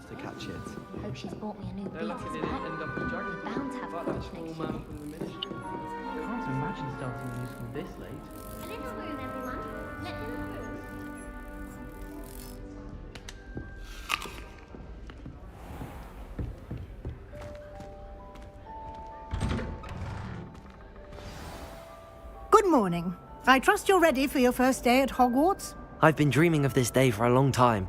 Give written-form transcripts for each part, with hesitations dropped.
to catch it. Hope she's bought me a new They're lucky beast they back. didn't end up as dragons. We're bound to have Like a that fight small next man year. from the ministry. Can't imagine starting new school this late. A little room, everyone. Let them through. Good morning. I trust you're ready for your first day at Hogwarts? I've been dreaming of this day for a long time.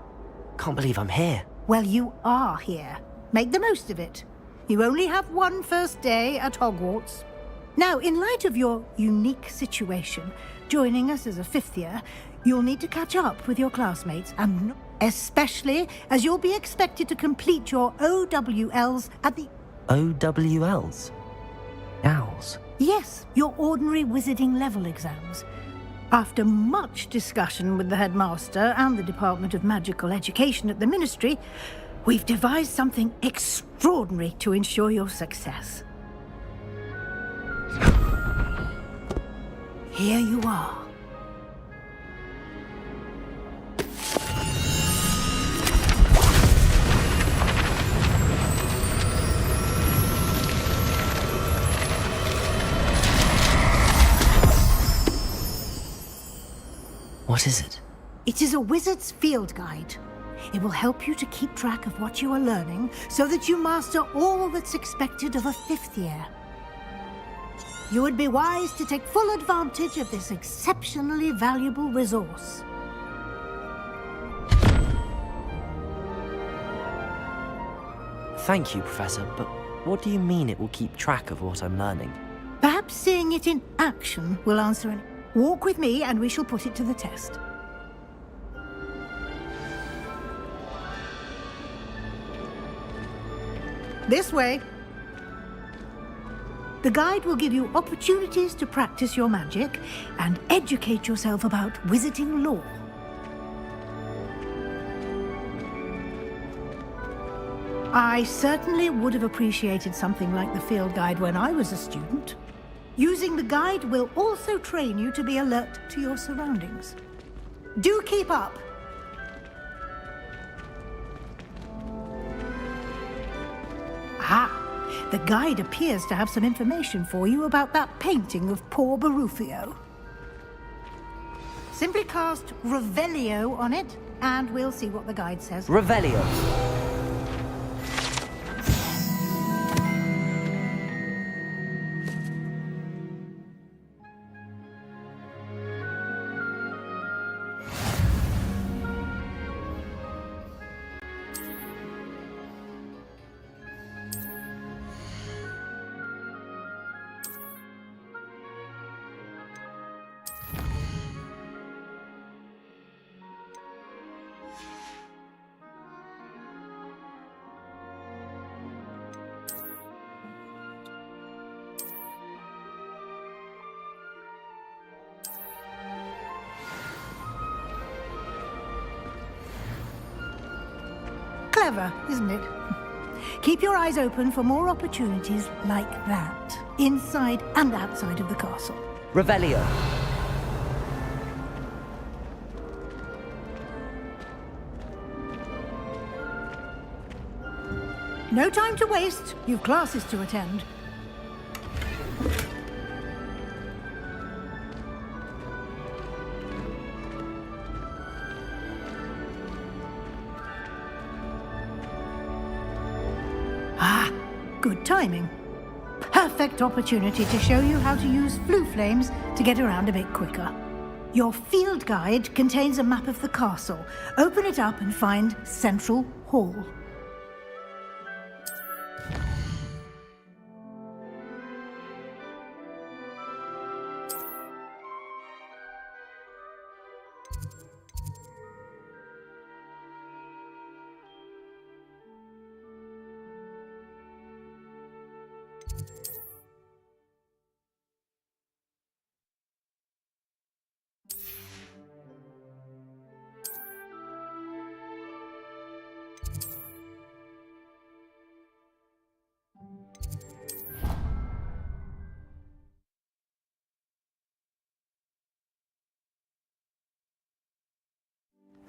Can't believe I'm here. Well, you are here. Make the most of it. You only have one first day at Hogwarts. Now, in light of your unique situation, joining us as a fifth year, you'll need to catch up with your classmates, and especially as you'll be expected to complete your OWLs at the... OWLs? Owls? Yes, your ordinary wizarding level exams. After much discussion with the headmaster and the Department of Magical Education at the Ministry, we've devised something extraordinary to ensure your success. Here you are. What is it? It is a wizard's field guide. It will help you to keep track of what you are learning so that you master all that's expected of a fifth year. You would be wise to take full advantage of this exceptionally valuable resource. Thank you, Professor, but what do you mean it will keep track of what I'm learning? Perhaps seeing it in action will answer any... Walk with me and we shall put it to the test. This way. The guide will give you opportunities to practice your magic and educate yourself about wizarding lore. I certainly would have appreciated something like the field guide when I was a student. Using the guide will also train you to be alert to your surroundings. Do keep up! Ah, the guide appears to have some information for you about that painting of poor Barufio. Simply cast Revelio on it, and we'll see what the guide says. Revelio. Clever, isn't it? Keep your eyes open for more opportunities like that, inside and outside of the castle. Revelio. No time to waste. You've classes to attend. Ah, good timing. Perfect opportunity to show you how to use flue flames to get around a bit quicker. Your field guide contains a map of the castle. Open it up and find Central Hall.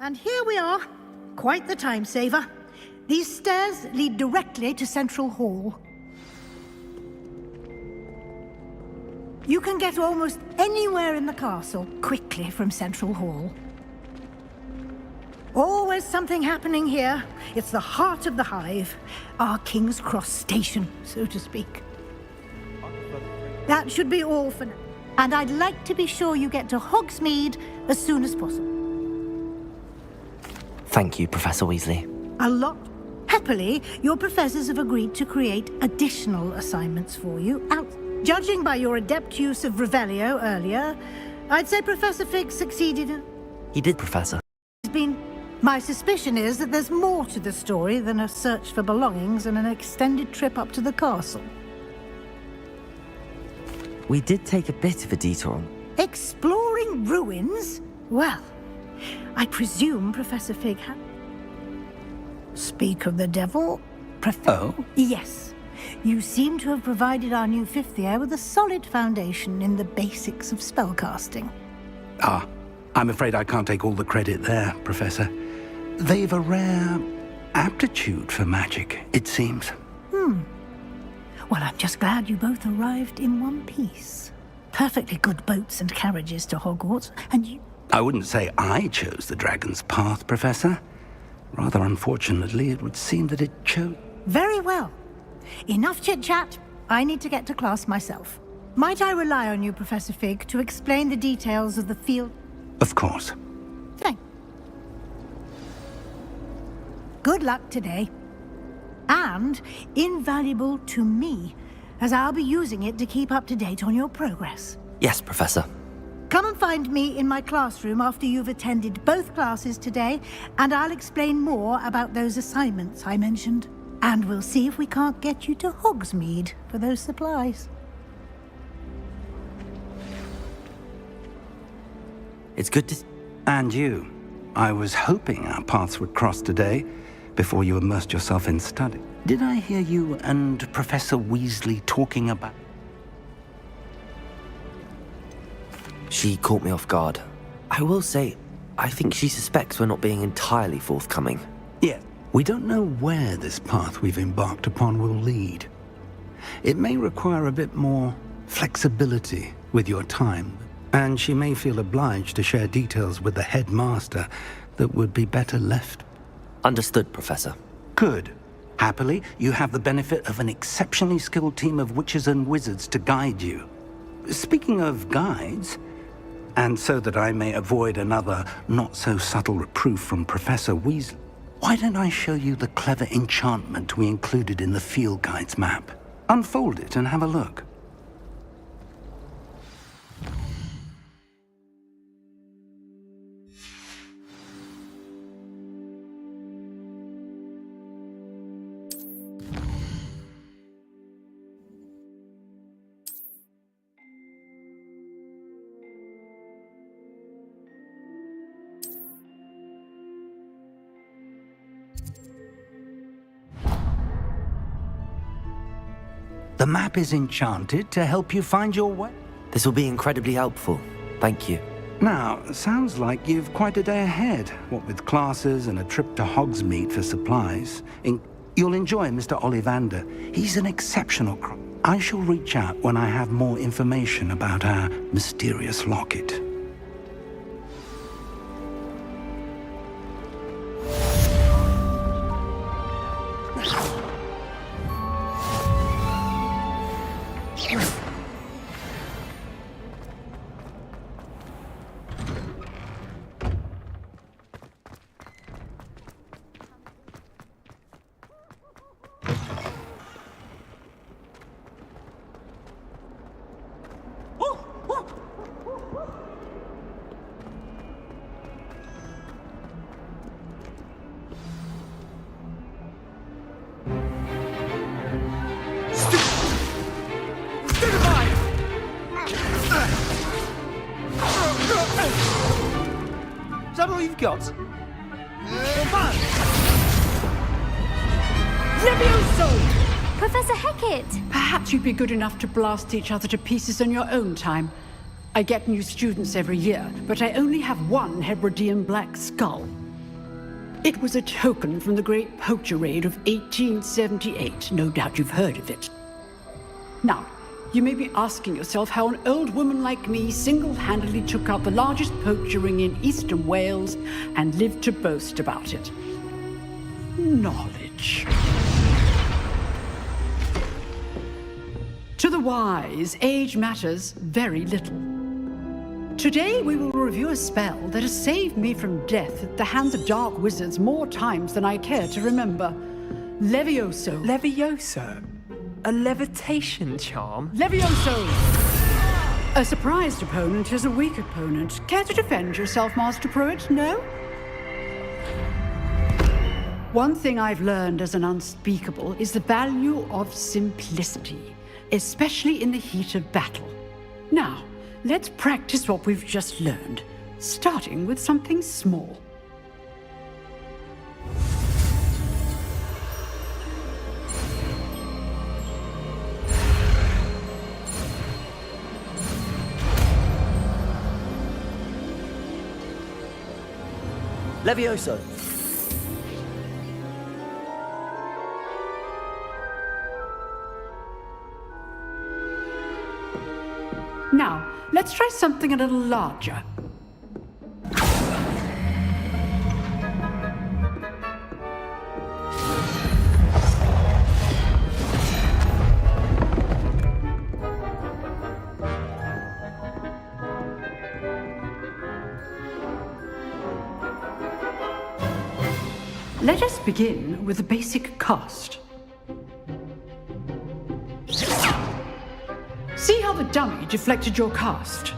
And here we are. Quite the time saver. These stairs lead directly to Central Hall. You can get almost anywhere in the castle quickly from Central Hall. Always something happening here. It's the heart of the hive. Our King's Cross station, so to speak. That should be all for now. And I'd like to be sure you get to Hogsmeade as soon as possible. Thank you, Professor Weasley. A lot. Happily, your professors have agreed to create additional assignments for you. Judging by your adept use of Revelio earlier, I'd say Professor Fig succeeded in... He did, Professor. My suspicion is that there's more to the story than a search for belongings and an extended trip up to the castle. We did take a bit of a detour on... Exploring ruins? Well, I presume Professor Fig had... Speak of the devil, Oh? Yes. You seem to have provided our new fifth year with a solid foundation in the basics of spellcasting. Ah, I'm afraid I can't take all the credit there, Professor. They've a rare aptitude for magic, it seems. Well, I'm just glad you both arrived in one piece. Perfectly good boats and carriages to Hogwarts, and you... I wouldn't say I chose the dragon's path, Professor. Rather unfortunately, it would seem that it chose... Very well. Enough chit-chat. I need to get to class myself. Might I rely on you, Professor Fig, to explain the details of the field? Of course. Thank. Good luck today. And invaluable to me, as I'll be using it to keep up to date on your progress. Yes, Professor. Come and find me in my classroom after you've attended both classes today, and I'll explain more about those assignments I mentioned. And we'll see if we can't get you to Hogsmeade for those supplies. It's good to... And you. I was hoping our paths would cross today, before you immersed yourself in study. Did I hear you and Professor Weasley talking about... She caught me off guard. I will say, I think she suspects we're not being entirely forthcoming. Yes. We don't know where this path we've embarked upon will lead. It may require a bit more flexibility with your time, and she may feel obliged to share details with the headmaster that would be better left. Understood, Professor. Good. Happily, you have the benefit of an exceptionally skilled team of witches and wizards to guide you. Speaking of guides, and so that I may avoid another not-so-subtle reproof from Professor Weasley, why don't I show you the clever enchantment we included in the field guide's map? Unfold it and have a look. The map is enchanted to help you find your way. This will be incredibly helpful. Thank you. Now, sounds like you've quite a day ahead, what with classes and a trip to Hogsmeade for supplies. You'll enjoy Mr. Ollivander. He's an exceptional I shall reach out when I have more information about our mysterious locket. Is that all you've got? Professor Hecat! Perhaps you'd be good enough to blast each other to pieces on your own time. I get new students every year, but I only have one Hebridean black skull. It was a token from the Great Poacher Raid of 1878. No doubt you've heard of it. Now, you may be asking yourself how an old woman like me single-handedly took out the largest poacher ring in eastern Wales and lived to boast about it. Knowledge. To the wise, age matters very little. Today we will review a spell that has saved me from death at the hands of dark wizards more times than I care to remember. Levioso. Levioso? A levitation charm? Levioso! A surprised opponent is a weak opponent. Care to defend yourself, Master Pruitt? No? One thing I've learned as an unspeakable is the value of simplicity, especially in the heat of battle. Now, let's practice what we've just learned, starting with something small. Levioso! Now, let's try something a little larger. Let us begin with the basic cast. See how the dummy deflected your cast?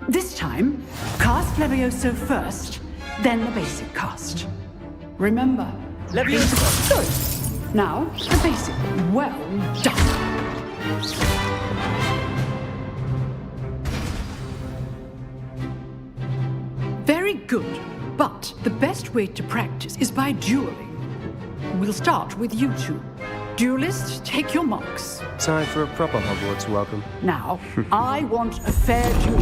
This time, cast Levioso first, then the basic cast. Remember, Levioso! Good. Now, the basic. Well done. Very good. But the best way to practice is by dueling. We'll start with you two. Duelists, take your marks. Time for a proper Hogwarts welcome. Now, I want a fair duel,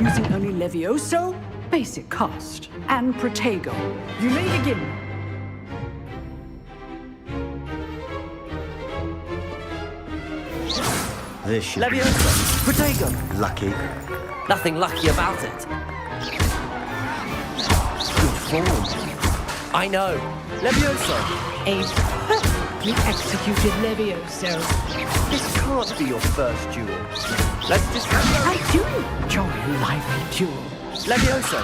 using only Levioso, basic cast, and Protego. You may begin. This should Levioso! Protego! be lucky. Nothing lucky about it. Good form. I know. Levioso! A perfectly executed Levioso. This can't be your first duel. Let's discuss. I do enjoy a lively duel. Levioso!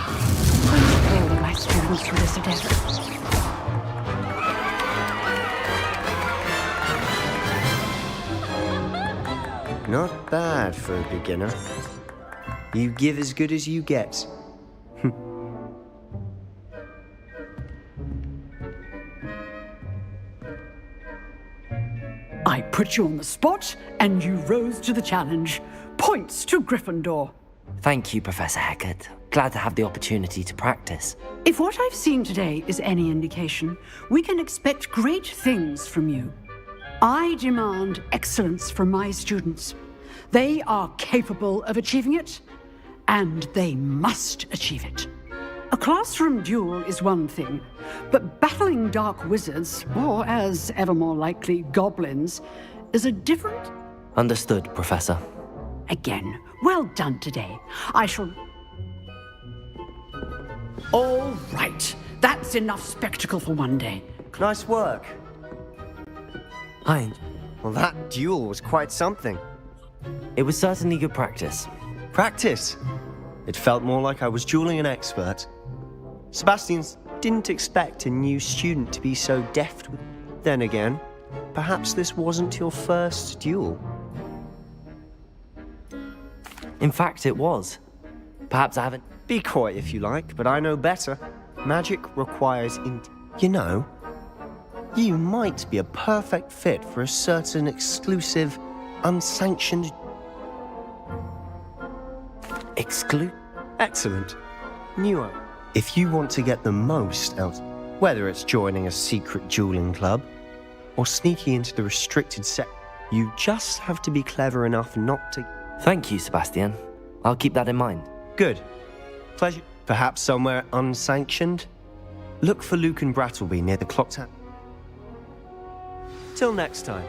I'm paying my students for this endeavor. Not bad for a beginner. You give as good as you get. I put you on the spot, and you rose to the challenge. Points to Gryffindor. Thank you, Professor Heckert. Glad to have the opportunity to practice. If what I've seen today is any indication, we can expect great things from you. I demand excellence from my students. They are capable of achieving it, and they must achieve it. A classroom duel is one thing, but battling dark wizards, or as ever more likely, goblins, is a different... Understood, Professor. Again, well done today. I shall... All right, that's enough spectacle for one day. Nice work. Hi. Well, that duel was quite something. It was certainly good practice. Practice. It felt more like I was dueling an expert. Sebastian didn't expect a new student to be so deft with... Then again, perhaps this wasn't your first duel. In fact, it was. Perhaps I haven't... Be coy if you like, but I know better. Magic requires You know, you might be a perfect fit for a certain exclusive, unsanctioned... Excellent. Newer. If you want to get the most out, whether it's joining a secret dueling club or sneaking into the restricted set, you just have to be clever enough not to... Thank you, Sebastian. I'll keep that in mind. Good. Pleasure. Perhaps somewhere unsanctioned? Look for Luke and Brattleby near the clock tower. Till next time.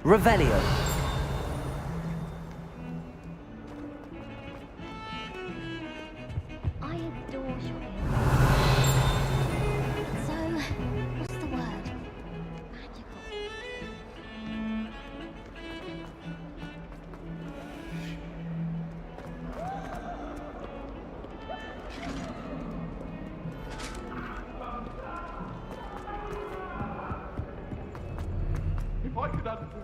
Revelio. I adore shopping. So, what's the word? Magical. If I could undo.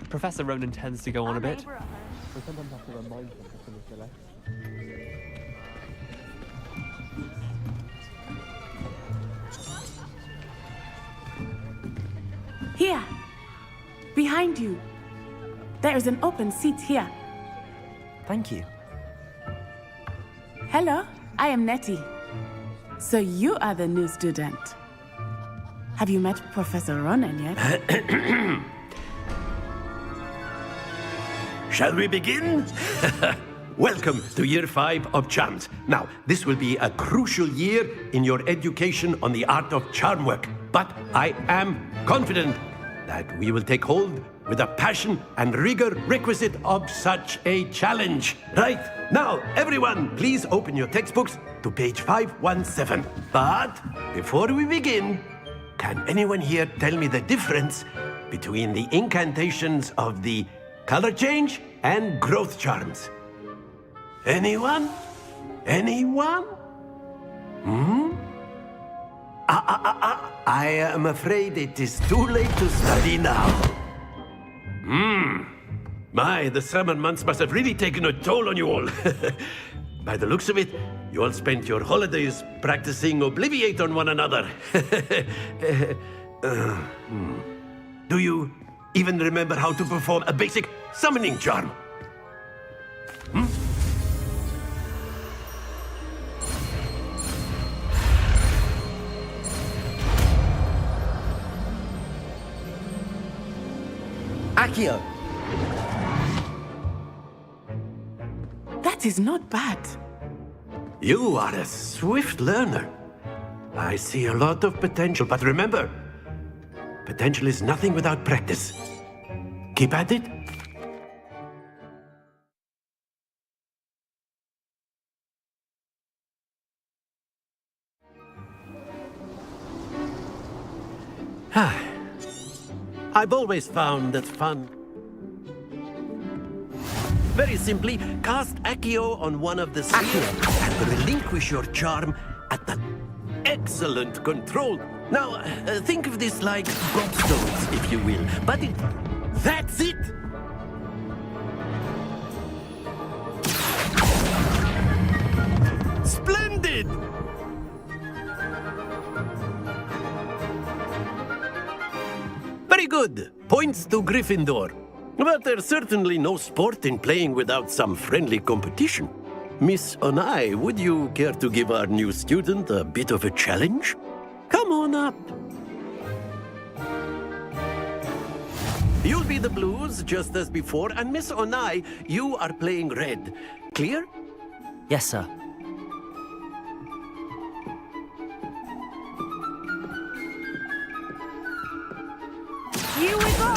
Professor Ronan tends to go on a bit. Here, behind you. There is an open seat here. Thank you. Hello, I am Nettie. So you are the new student. Have you met Professor Ronan yet? Shall we begin? Welcome to Year 5 of Charms. Now, this will be a crucial year in your education on the art of charm work. But I am confident that we will take hold with the passion and rigor requisite of such a challenge. Right, now, everyone, please open your textbooks to page 517. But before we begin, can anyone here tell me the difference between the incantations of the color change and growth charms? Anyone? Anyone? I am afraid it is too late to study now. My, the summer months must have really taken a toll on you all. By the looks of it, you all spent your holidays practicing Obliviate on one another. Do you even remember how to perform a basic summoning charm? Accio. That is not bad. You are a swift learner. I see a lot of potential, but remember, potential is nothing without practice. Keep at it. I've always found that fun. Very simply, cast Accio on one of the spheres and relinquish your charm at an excellent control. Now, think of this like gobstones, if you will. But that's it! Splendid! Very good. Points to Gryffindor. But there's certainly no sport in playing without some friendly competition. Miss Onai, would you care to give our new student a bit of a challenge? Come on up. You'll be the blues, just as before, and Miss Onai, you are playing red. Clear? Yes, sir. Here we go!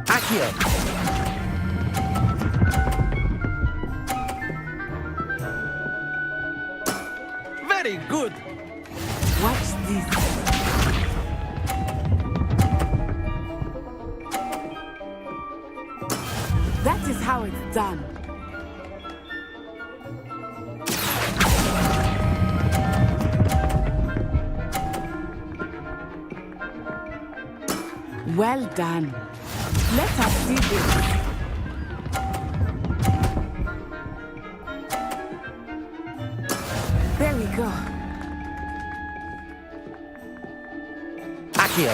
Accio! Very good. Watch this. That is how it's done. Well done. Let us see this. There we go. Accio!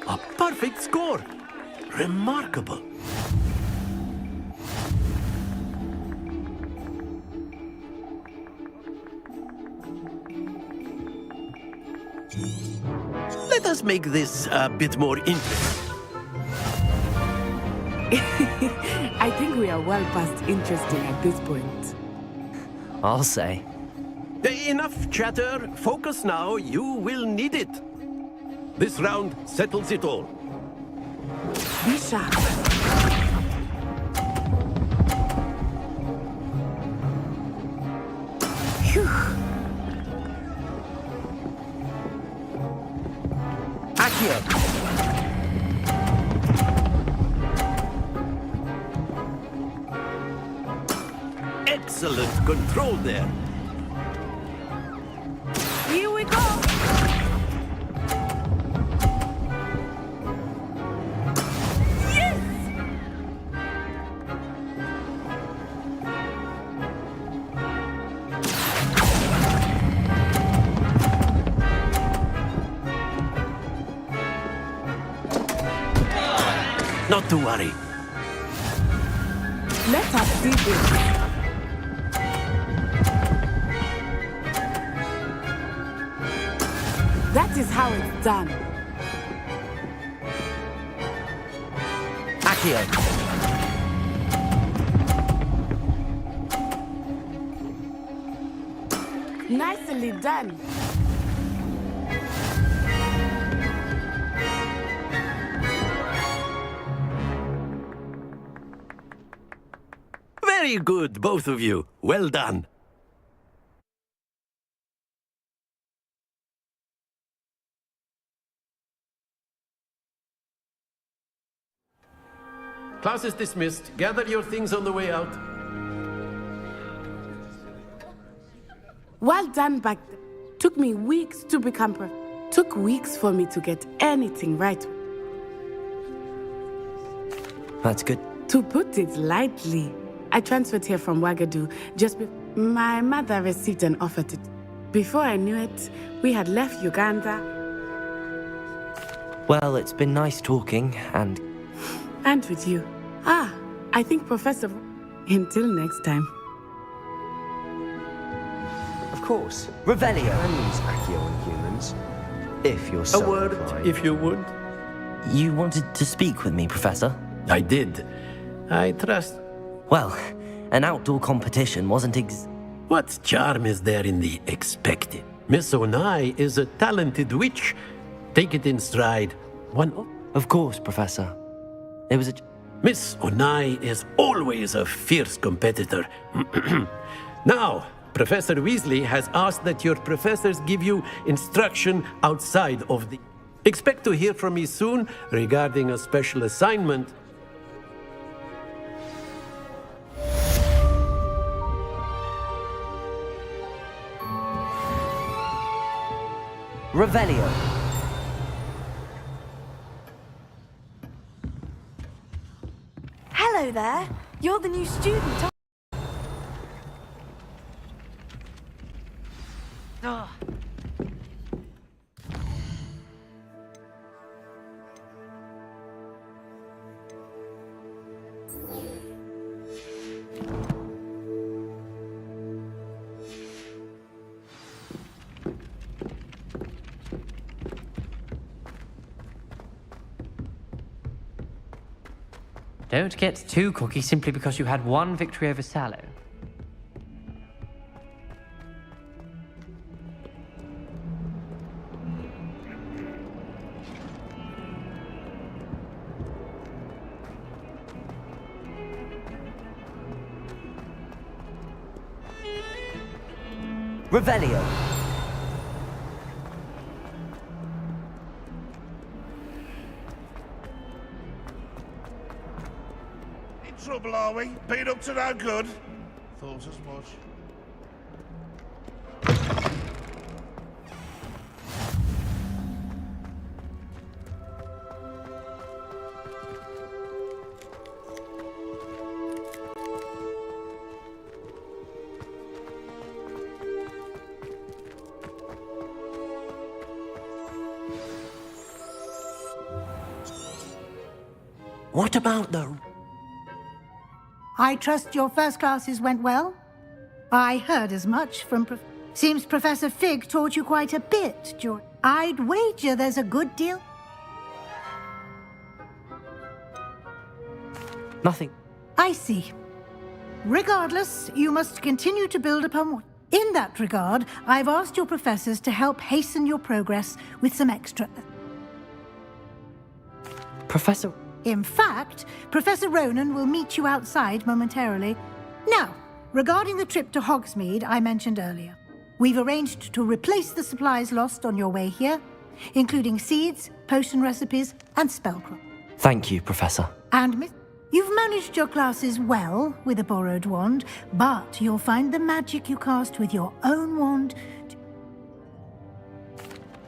A perfect score. Remarkable. Let us make this a bit more interesting. I think we are well past interesting at this point. I'll say. Enough chatter. Focus now. You will need it. This round settles it all. Be sharp. Phew. Accio! Excellent control there. Here we go. Yes! Not to worry. Let us see this. That is how it's done. Accio! Nicely done. Very good, both of you. Well done. Class is dismissed. Gather your things on the way out. Well done back then. Took me weeks to become Took weeks for me to get anything right. That's good. To put it lightly, I transferred here from Ouagadougou just before my mother received an offer to... Before I knew it, we had left Uganda. Well, it's been nice talking, and... And with you. I think Professor... Until next time. Of course. Revelio! And use Accio on humans. If you're so A word, inclined. if you would. You wanted to speak with me, Professor? I did. I trust. Well, an outdoor competition wasn't What charm is there in the expected? Miss Onai is a talented witch. Take it in stride. Of course, Professor. It was a... Miss Onai is always a fierce competitor. Now, Professor Weasley has asked that your professors give you instruction outside of the... Expect to hear from me soon regarding a special assignment. Revelio. Hello there. You're the new student. Don't get too cocky simply because you had one victory over Sallow. Revelio. In trouble, are we? Been up to no good? Thought as much. What about the... I trust your first classes went well? I heard as much from Seems Professor Fig taught you quite a bit, George. I'd wager there's a good deal... Nothing. I see. Regardless, you must continue to build upon what... In that regard, I've asked your professors to help hasten your progress with some extra... Professor... In fact, Professor Ronan will meet you outside momentarily. Now, regarding the trip to Hogsmeade I mentioned earlier, we've arranged to replace the supplies lost on your way here, including seeds, potion recipes, and spellcraft. Thank you, Professor. And Miss... You've managed your classes well with a borrowed wand, but you'll find the magic you cast with your own wand...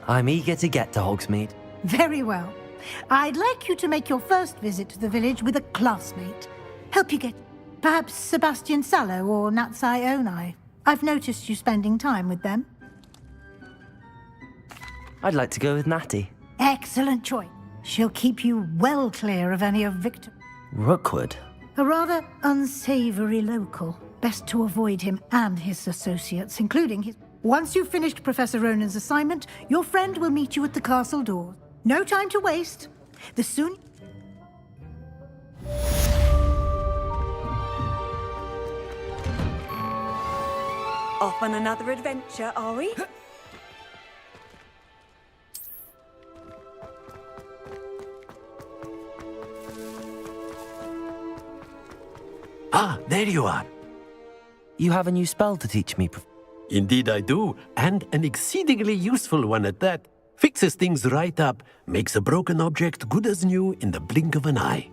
I'm eager to get to Hogsmeade. Very well. I'd like you to make your first visit to the village with a classmate. Help you get... Perhaps Sebastian Sallow or Natsai Onai. I've noticed you spending time with them. I'd like to go with Natty. Excellent choice. She'll keep you well clear of any of Victor... Rookwood? A rather unsavory local. Best to avoid him and his associates, including his... Once you've finished Professor Ronan's assignment, your friend will meet you at the castle door. No time to waste. The soon... Off on another adventure, are we? Ah, there you are. You have a new spell to teach me, Indeed I do, and an exceedingly useful one at that. Fixes things right up, makes a broken object good as new in the blink of an eye.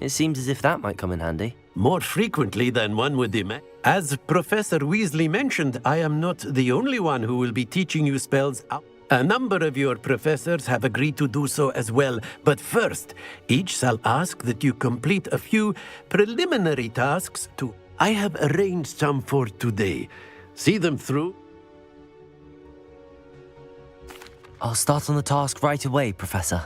It seems as if that might come in handy. More frequently than one would imagine. As Professor Weasley mentioned, I am not the only one who will be teaching you spells out. A number of your professors have agreed to do so as well, but first, each shall ask that you complete a few preliminary tasks to... I have arranged some for today. See them through. I'll start on the task right away, Professor.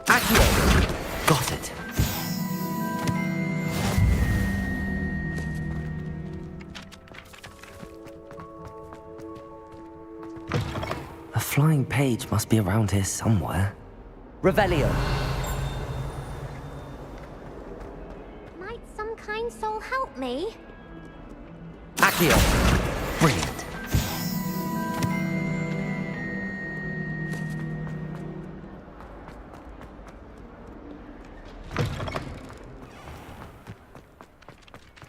Accio! Got it. A flying page must be around here somewhere. Revelio. Might some kind soul help me? Accio. Brilliant.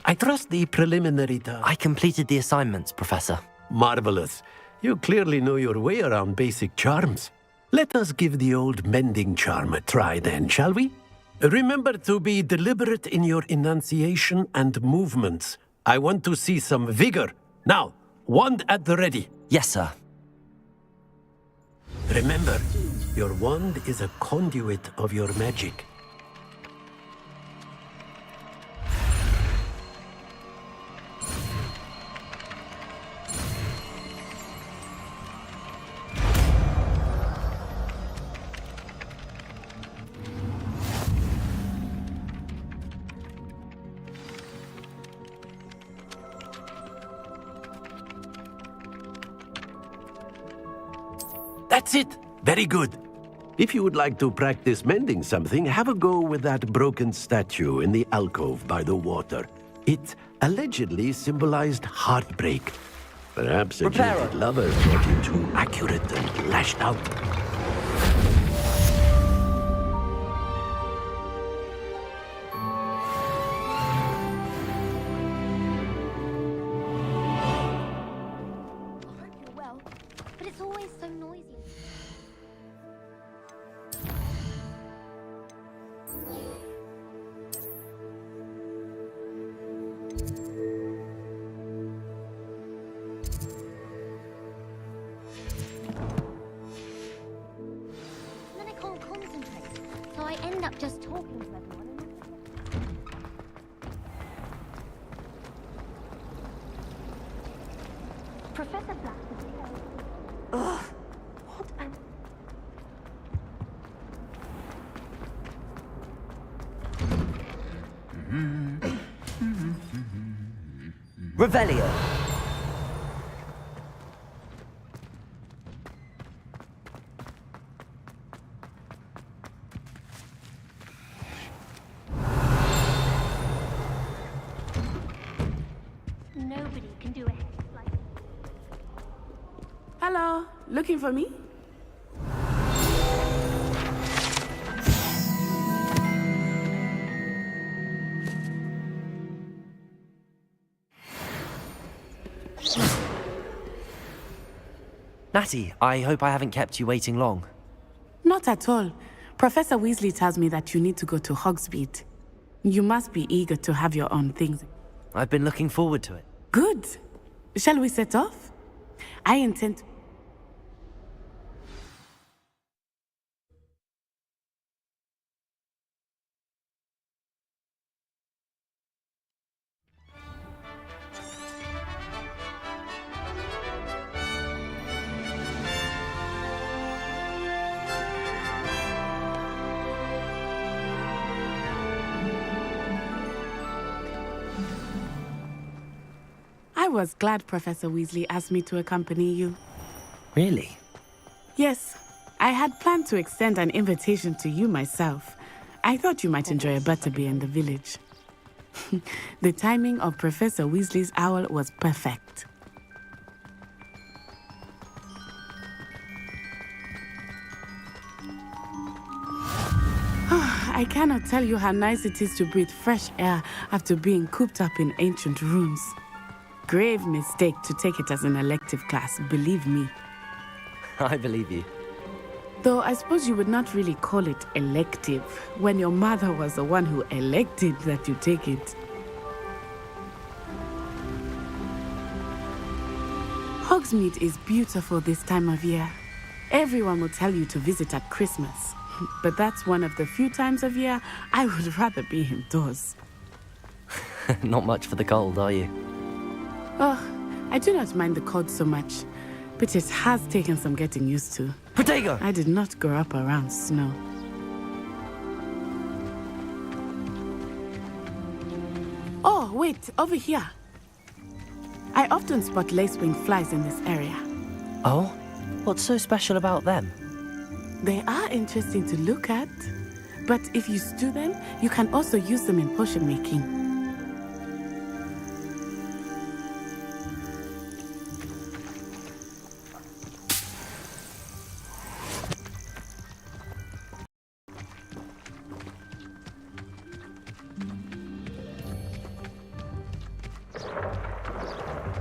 I trust the preliminary task. I completed the assignments, Professor. Marvelous. You clearly know your way around basic charms. Let us give the old mending charm a try then, shall we? Remember to be deliberate in your enunciation and movements. I want to see some vigor. Now, wand at the ready. Yes, sir. Remember, your wand is a conduit of your magic. That's it. Very good. If you would like to practice mending something, have a go with that broken statue in the alcove by the water. It allegedly symbolized heartbreak. Perhaps a jilted lover thought you too accurate and lashed out. I hope you're well, but it's always so noisy. Then I can't concentrate, so I end up just talking to everyone. Professor Black is here. Ugh. What an... Revelio. Nobody can do a hex like... Hello, looking for me? Natty, I hope I haven't kept you waiting long. Not at all. Professor Weasley tells me that you need to go to Hogsmeade. You must be eager to have your own things. I've been looking forward to it. Good. Shall we set off? I intend to... I was glad Professor Weasley asked me to accompany you. Really? Yes, I had planned to extend an invitation to you myself. I thought you might enjoy a butterbeer in the village. The timing of Professor Weasley's owl was perfect. I cannot tell you how nice it is to breathe fresh air after being cooped up in ancient rooms. Grave mistake to take it as an elective class, believe me. I believe you. Though I suppose you would not really call it elective when your mother was the one who elected that you take it. Hogsmeade is beautiful this time of year. Everyone will tell you to visit at Christmas, but that's one of the few times of year I would rather be indoors. Not much for the cold, are you? Oh, I do not mind the cold so much, but it has taken some getting used to. Protego! I did not grow up around snow. Oh, wait, over here. I often spot lacewing flies in this area. Oh? What's so special about them? They are interesting to look at, but if you stew them, you can also use them in potion making.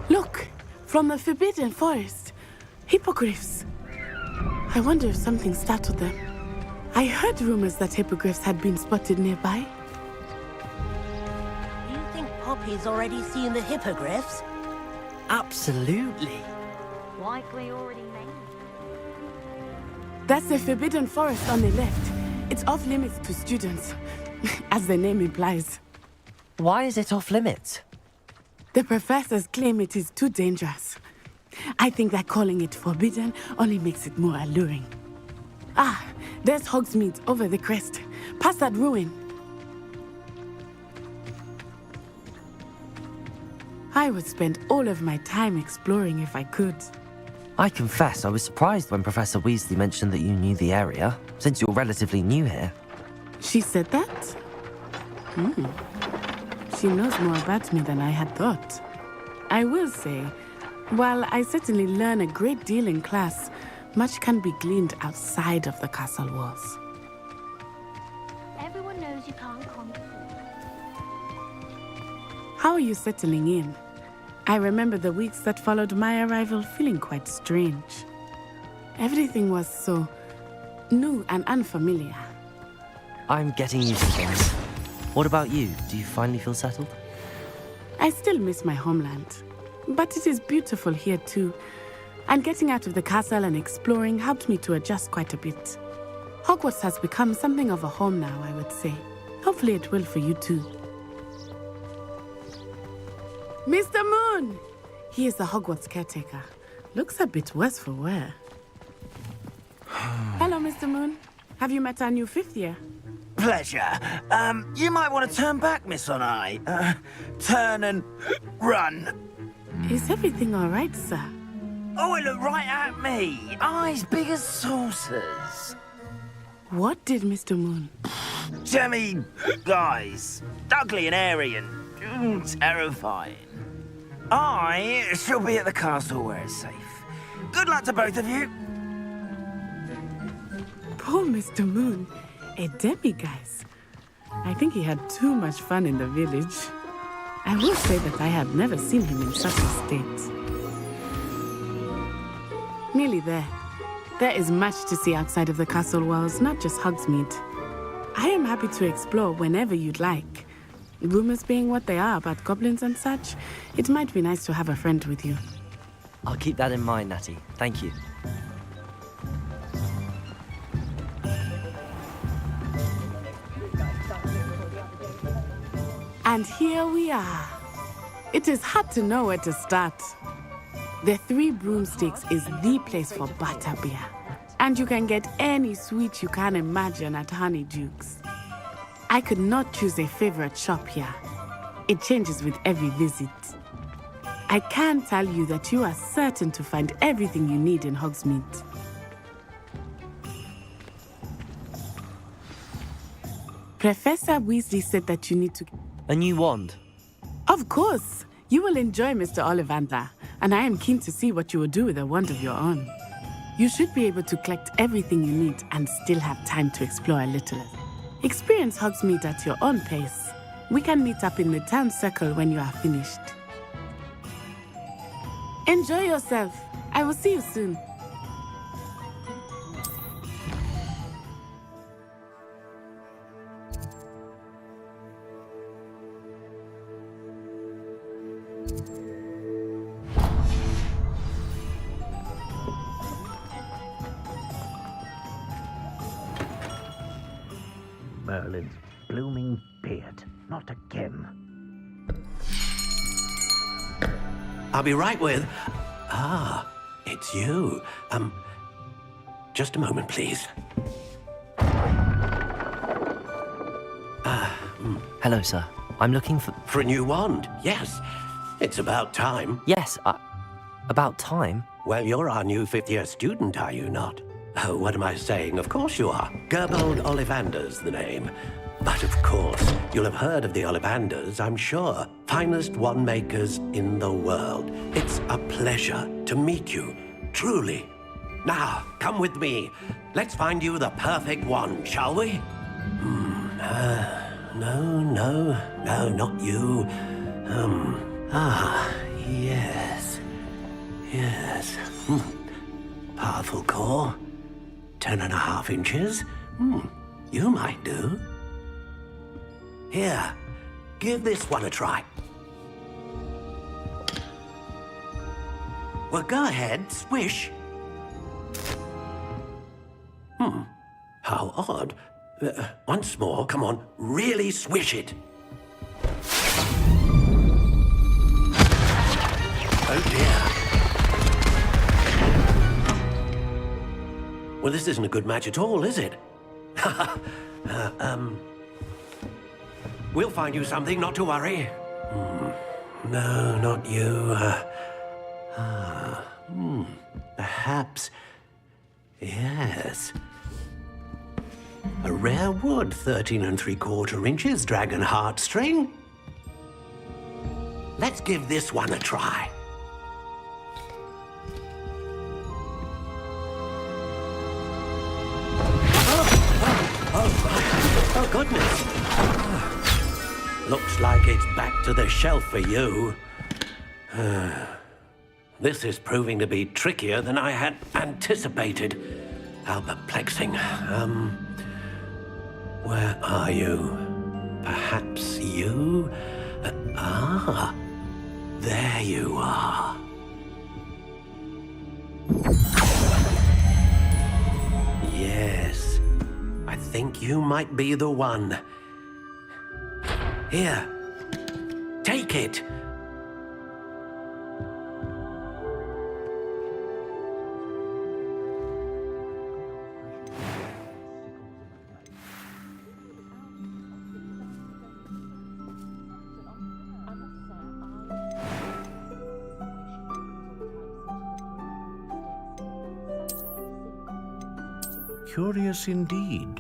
Look, from the Forbidden Forest, hippogriffs. I wonder if something startled them. I heard rumors that hippogriffs had been spotted nearby. Do you think Poppy's already seen the hippogriffs? Absolutely. Likely already made. That's the Forbidden Forest on the left. It's off limits to students, as the name implies. Why is it off limits? The professors claim it is too dangerous. I think that calling it forbidden only makes it more alluring. Ah, there's Hogsmeade over the crest, past that ruin. I would spend all of my time exploring if I could. I confess I was surprised when Professor Weasley mentioned that you knew the area, since you're relatively new here. She said that? She knows more about me than I had thought. I will say, while I certainly learn a great deal in class, much can be gleaned outside of the castle walls. Everyone knows you can't conquer. How are you settling in? I remember the weeks that followed my arrival feeling quite strange. Everything was so new and unfamiliar. I'm getting used to things. What about you? Do you finally feel settled? I still miss my homeland, but it is beautiful here too. And getting out of the castle and exploring helped me to adjust quite a bit. Hogwarts has become something of a home now, I would say. Hopefully it will for you too. Mr. Moon! He is the Hogwarts caretaker. Looks a bit worse for wear. Hello, Mr. Moon. Have you met our new 5th year? Pleasure. You might want to turn back, Miss On-Eye. Turn and run. Is everything all right, sir? Oh, it looked right at me. Eyes big as saucers. What did Mr. Moon? Jemmy guys. Ugly and airy and terrifying. I shall be at the castle where it's safe. Good luck to both of you. Poor Mr. Moon. A demiguise. I think he had too much fun in the village. I will say that I have never seen him in such a state. Nearly there. There is much to see outside of the castle walls, not just Hogsmeade. I am happy to explore whenever you'd like. Rumors being what they are about goblins and such, it might be nice to have a friend with you. I'll keep that in mind, Natty. Thank you. And here we are. It is hard to know where to start. The Three Broomsticks is the place for butterbeer. And you can get any sweet you can imagine at Honeyduke's. I could not choose a favorite shop here. It changes with every visit. I can tell you that you are certain to find everything you need in Hogsmeade. Professor Weasley said that you need to... A new wand? Of course! You will enjoy Mr. Ollivander, and I am keen to see what you will do with a wand of your own. You should be able to collect everything you need and still have time to explore a little. Experience Hogsmeade at your own pace. We can meet up in the town circle when you are finished. Enjoy yourself. I will see you soon. Merlin's blooming beard. Not again. I'll be right with... Ah, it's you. Just a moment, please. Hello, sir. I'm looking for... For a new wand, yes. It's about time. Yes, about time? Well, you're our new 5th-year student, are you not? Oh, what am I saying? Of course you are. Gerbold Ollivander's the name. But of course, you'll have heard of the Ollivanders, I'm sure. Finest wand makers in the world. It's a pleasure to meet you, truly. Now, come with me. Let's find you the perfect wand, shall we? No, not you. Yes. Powerful core. 10.5 inches. You might do. Here, give this one a try. Well, go ahead, swish. How odd. Once more, come on, really swish it. Oh dear. Well, this isn't a good match at all, is it? We'll find you something, not to worry. No, not you. Perhaps... yes. A rare wood, 13 3/4 inches, dragon heartstring. Let's give this one a try. Oh, goodness. Looks like it's back to the shelf for you. This is proving to be trickier than I had anticipated. How perplexing. Where are you? Perhaps you? There you are. Yes, I think you might be the one. Here, take it. Curious indeed.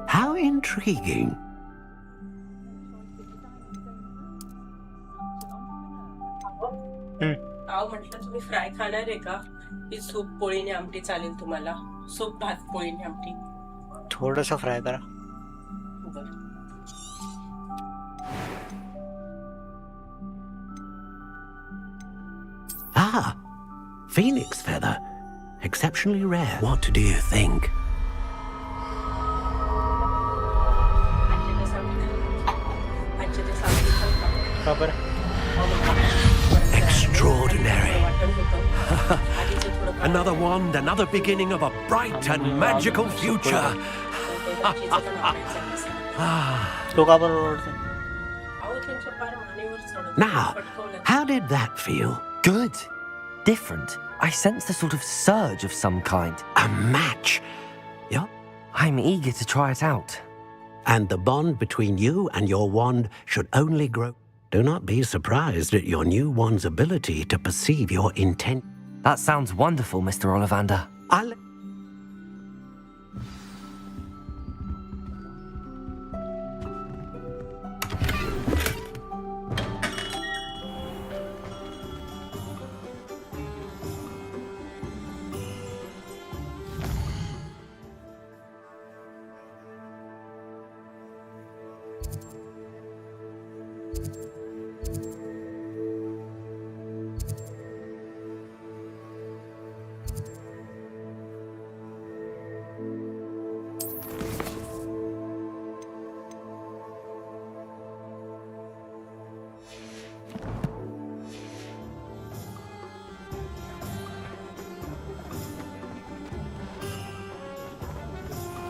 How intriguing. अहो म्हटलं तुम्ही fry खाणार आहे का की soup पोळीने आमटी चालेल तुम्हाला soup भात पोळीने आमटी थोडंसं फ्राय करा Ah, phoenix feather. Exceptionally rare. What do you think? Extraordinary. Another wand, another beginning of a bright and magical future. Now, how did that feel? Good. Different. I sense a sort of surge of some kind. A match. Yeah? I'm eager to try it out. And the bond between you and your wand should only grow. Do not be surprised at your new wand's ability to perceive your intent. That sounds wonderful, Mr. Ollivander.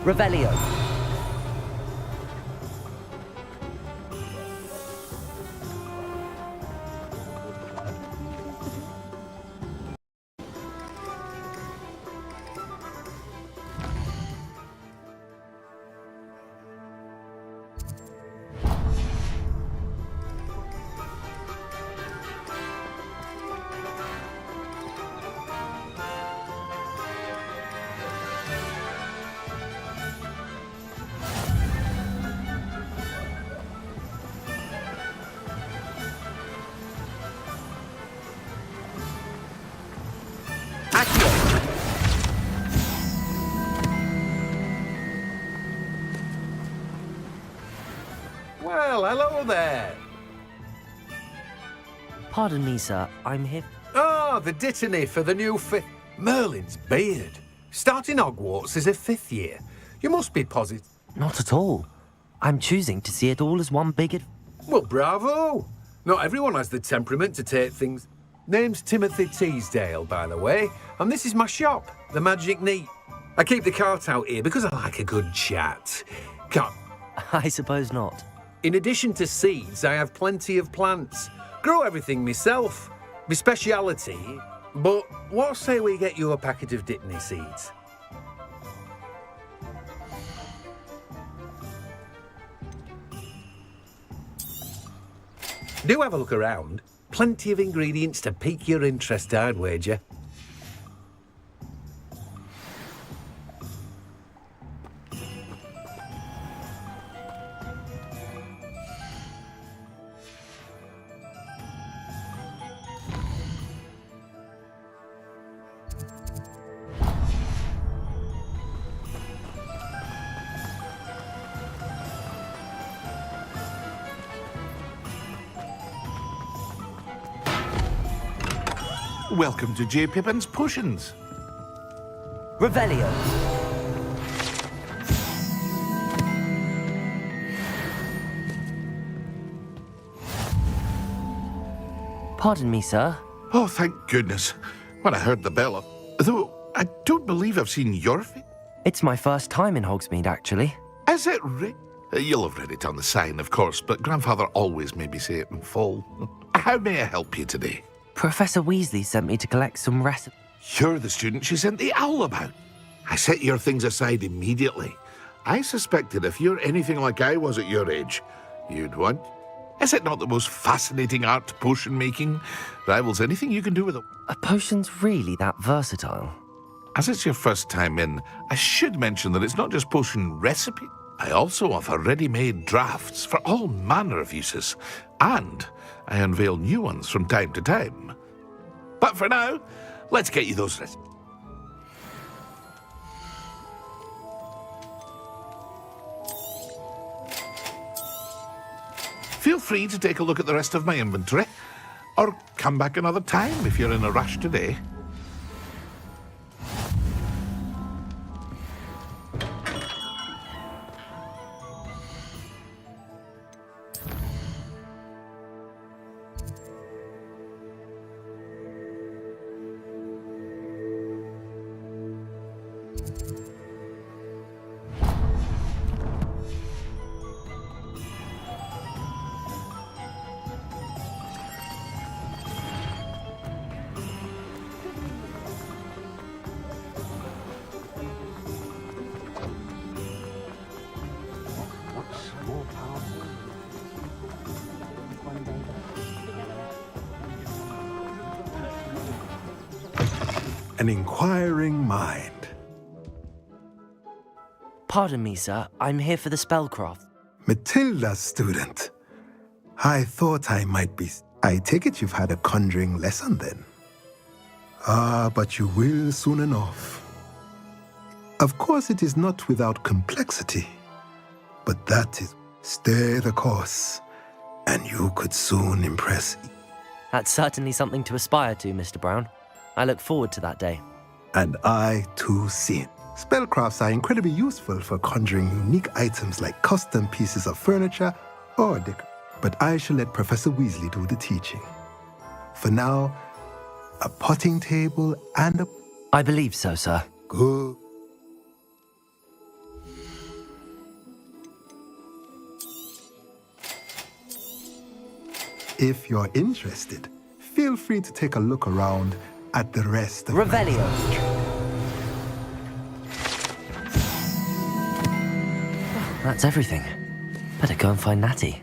Revelio. Well, hello there. Pardon me, sir. I'm here. Ah, the dittany for the new fifth. Merlin's beard. Starting Hogwarts as a 5th year. You must be positive. Not at all. I'm choosing to see it all as one big Well, bravo. Not everyone has the temperament to take things. Name's Timothy Teasdale, by the way, and this is my shop, the Magic Neat. I keep the cart out here because I like a good chat. Can't... I suppose not. In addition to seeds, I have plenty of plants. Grow everything myself. My speciality. But what say we get you a packet of Dittany seeds? Do have a look around. Plenty of ingredients to pique your interest, I'd wager. Welcome to J. Pippin's Potions. Revelio. Pardon me, sir. Oh, thank goodness. When I heard the bell, though I don't believe I've seen your face. It's my first time in Hogsmeade, actually. Is it You'll have read it on the sign, of course, but Grandfather always made me say it in full. How may I help you today? Professor Weasley sent me to collect some recipes. You're the student she sent the owl about. I set your things aside immediately. I suspected if you're anything like I was at your age, you'd want... Is it not the most fascinating art, potion making? Rivals anything you can do with it. Are potions really that versatile? As it's your first time in, I should mention that it's not just potion recipe. I also offer ready-made drafts for all manner of uses, and I unveil new ones from time to time. But for now, let's get you those recipes. Feel free to take a look at the rest of my inventory, or come back another time if you're in a rush today. An inquiring mind. Pardon me, sir. I'm here for the spellcraft. Matilda's student. I thought I might be... I take it you've had a conjuring lesson then? Ah, but you will soon enough. Of course, it is not without complexity, but that is... Stay the course, and you could soon impress... That's certainly something to aspire to, Mr. Brown. I look forward to that day. And I, too, see it. Spellcrafts are incredibly useful for conjuring unique items like custom pieces of furniture or decor. But I shall let Professor Weasley do the teaching. For now, a potting table and a... I believe so, sir. Good. If you're interested, feel free to take a look around at the rest of Revelio. That's everything. Better go and find Natty.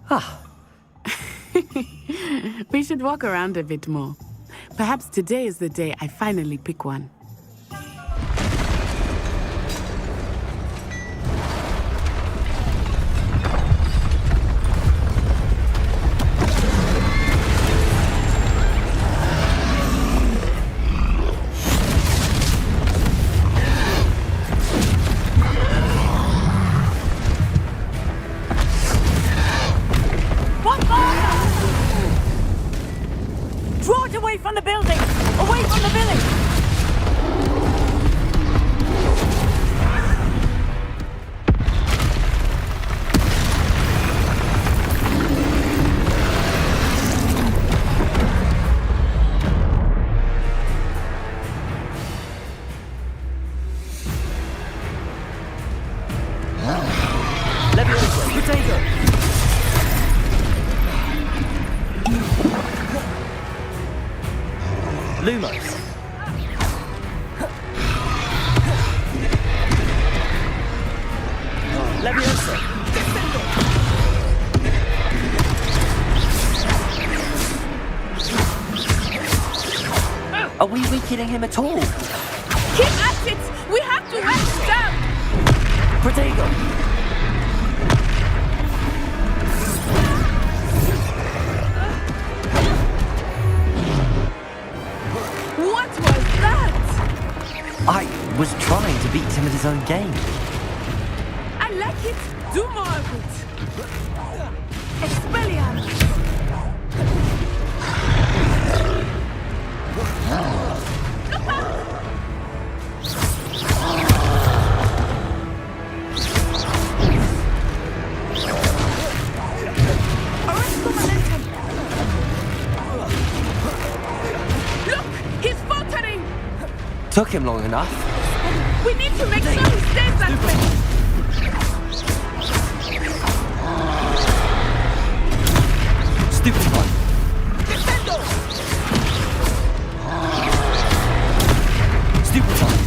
Ah. We should walk around a bit more. Perhaps today is the day I finally pick one. Draw it away from the building! Away from the village! Leviosa! Potato! Lumos! Leviosa! Are we weakening him at all? Keep at it! We have to wear him down! Protego! What was that? I was trying to beat him at his own game. I like it. Do more of it. Expelliarmus. Took him long enough. We need to make sure he stays that way. Stupid one. Defendo! Stupid one.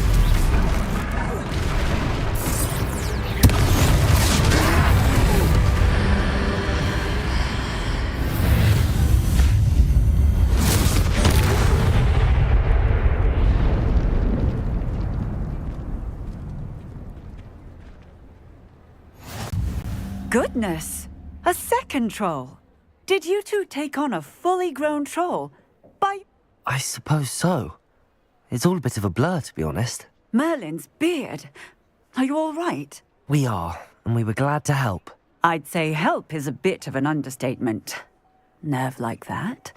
Goodness! A second troll! Did you two take on a fully grown troll? By I suppose so. It's all a bit of a blur, to be honest. Merlin's beard? Are you all right? We are, and we were glad to help. I'd say help is a bit of an understatement. Nerve like that.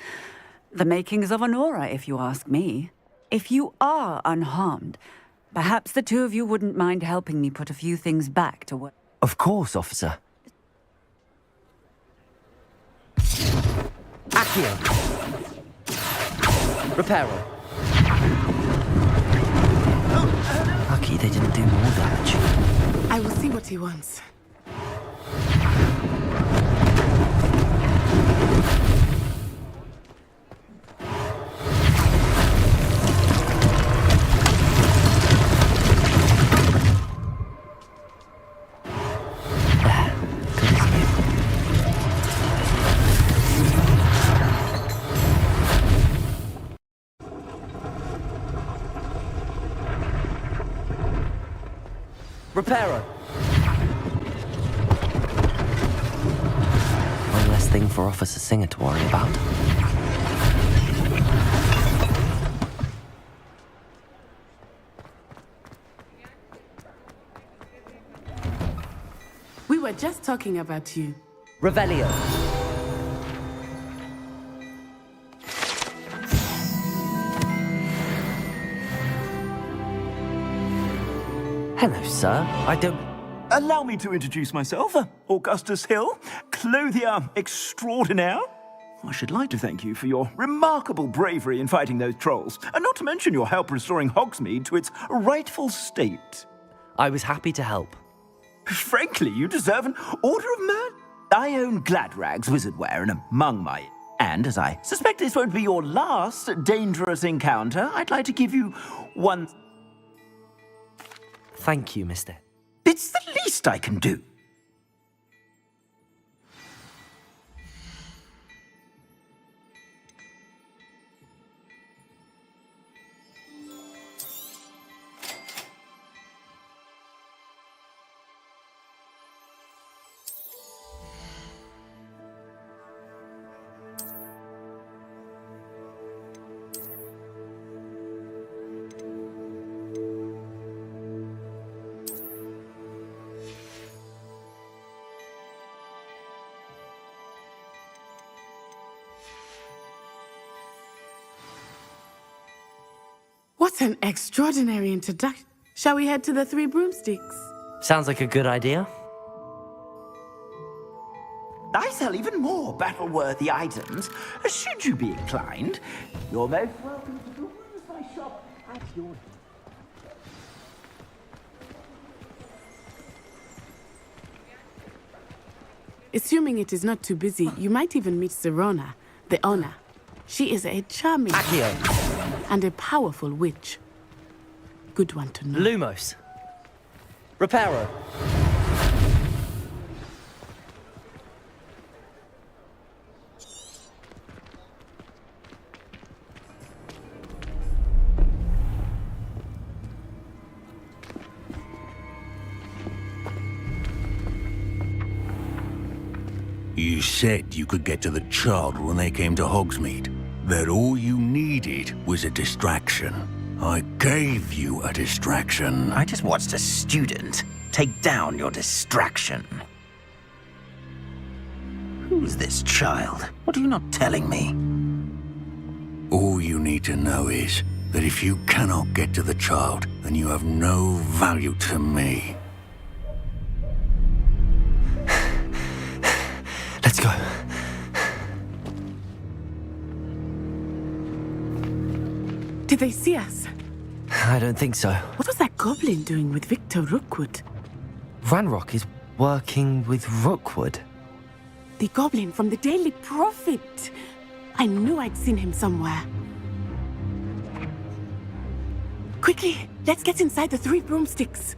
The makings of an aura, if you ask me. If you are unharmed, perhaps the two of you wouldn't mind helping me put a few things back to work. Of course, officer. Accio. Reparo. Lucky they didn't do more damage. I will see what he wants. Reparo. One less thing for Officer Singer to worry about. We were just talking about you. Revelio. Hello, sir. I don't... Allow me to introduce myself. Augustus Hill, clothier extraordinaire. I should like to thank you for your remarkable bravery in fighting those trolls, and not to mention your help restoring Hogsmeade to its rightful state. I was happy to help. Frankly, you deserve an Order of Merit. I own Gladrag's wizardware, and among my... And as I suspect this won't be your last dangerous encounter, I'd like to give you one... Thank you, mister. It's the least I can do. What an extraordinary introduction. Shall we head to the Three Broomsticks? Sounds like a good idea. I sell even more battle-worthy items. Should you be inclined, you're most welcome to use my shop at your... Assuming it is not too busy, you might even meet Sirona, the owner. She is a charming and a powerful witch. Good one to know. Lumos. Reparo. You said you could get to the child when they came to Hogsmeade. That all you needed was a distraction. I gave you a distraction. I just watched a student take down your distraction. Who's this child? What are you not telling me? All you need to know is that if you cannot get to the child, then you have no value to me. Let's go. Did they see us? I don't think so. What was that goblin doing with Victor Rookwood? Ranrock is working with Rookwood. The goblin from the Daily Prophet. I knew I'd seen him somewhere. Quickly, let's get inside the 3 broomsticks.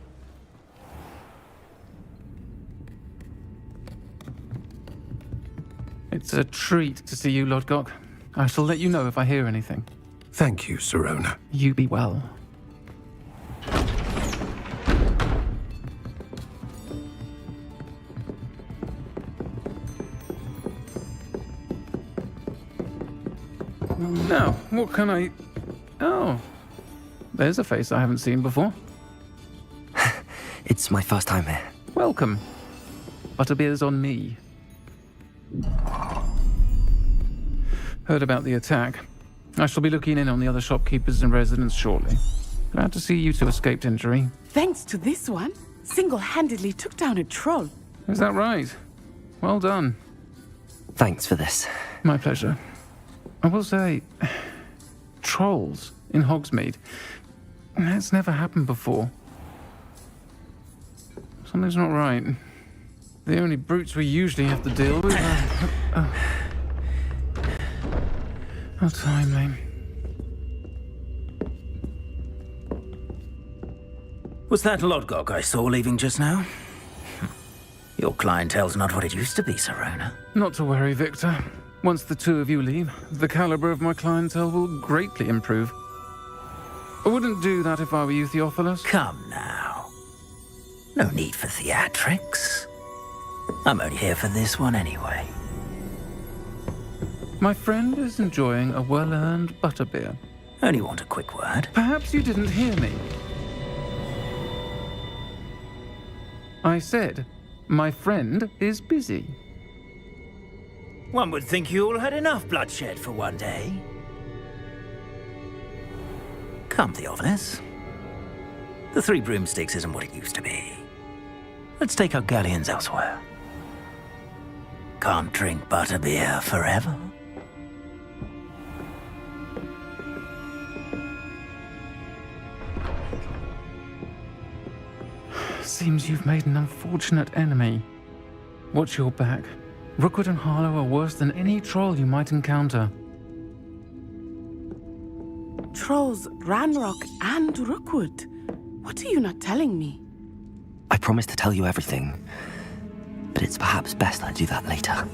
It's a treat to see you, Lodgok. I shall let you know if I hear anything. Thank you, Sirona. You be well. Now, what can I... Oh, there's a face I haven't seen before. It's my first time here. Welcome. Butterbeer's on me. Heard about the attack. I shall be looking in on the other shopkeepers and residents shortly. Glad to see you two escaped injury. Thanks to this one, single-handedly took down a troll. Is that right? Well done. Thanks for this. My pleasure. I will say, trolls in Hogsmeade. That's never happened before. Something's not right. The only brutes we usually have to deal with are... How timely. Was that Lodgok I saw leaving just now? Your clientele's not what it used to be, Sirona. Not to worry, Victor. Once the two of you leave, the caliber of my clientele will greatly improve. I wouldn't do that if I were you, Theophilus. Come now. No need for theatrics. I'm only here for this one anyway. My friend is enjoying a well-earned butterbeer. Only want a quick word. Perhaps you didn't hear me. I said, my friend is busy. One would think you all had enough bloodshed for one day. Come, Theophilus. The 3 broomsticks isn't what it used to be. Let's take our galleons elsewhere. Can't drink butterbeer forever. Seems you've made an unfortunate enemy. Watch your back. Rookwood and Harlow are worse than any troll you might encounter. Trolls, Ranrock, and Rookwood. What are you not telling me? I promised to tell you everything, but it's perhaps best I do that later.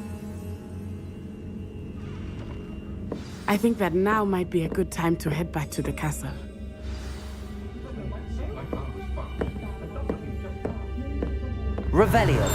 I think that now might be a good time to head back to the castle. Revelio.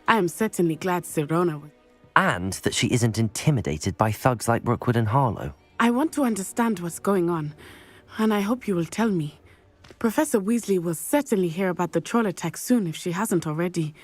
I am certainly glad Sirona was... And that she isn't intimidated by thugs like Rookwood and Harlow. I want to understand what's going on, and I hope you will tell me. Professor Weasley will certainly hear about the troll attack soon if she hasn't already.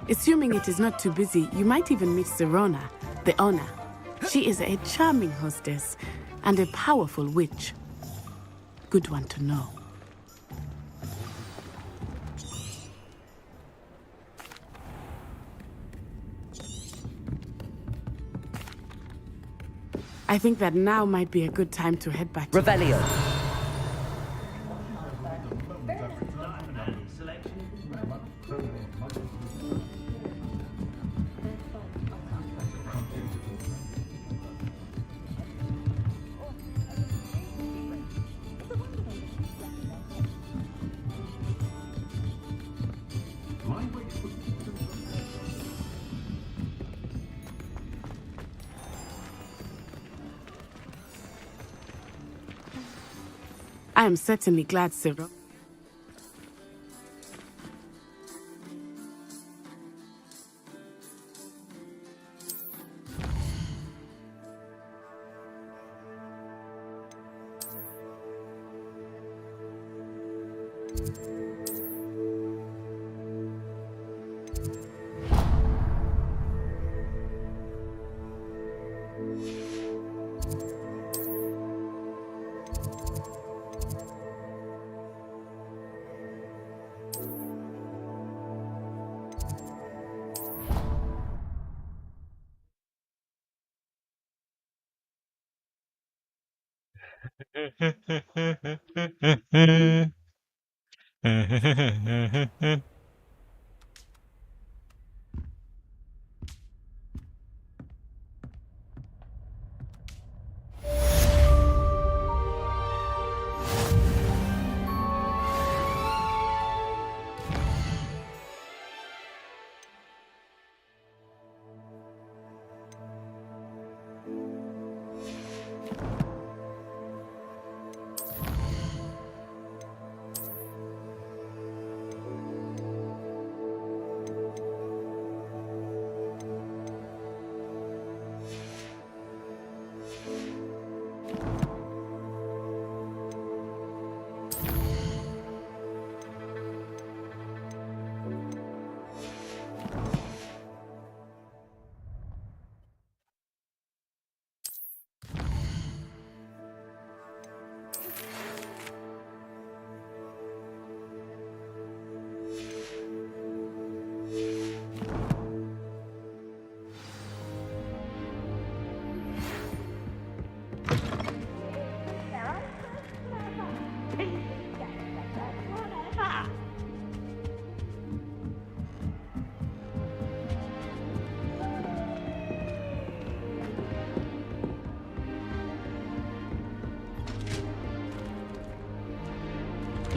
Assuming it is not too busy, you might even meet Serona, the owner. She is a charming hostess and a powerful witch. Good one to know. I think that now might be a good time to head back to Revelio. I am certainly glad, Cyril.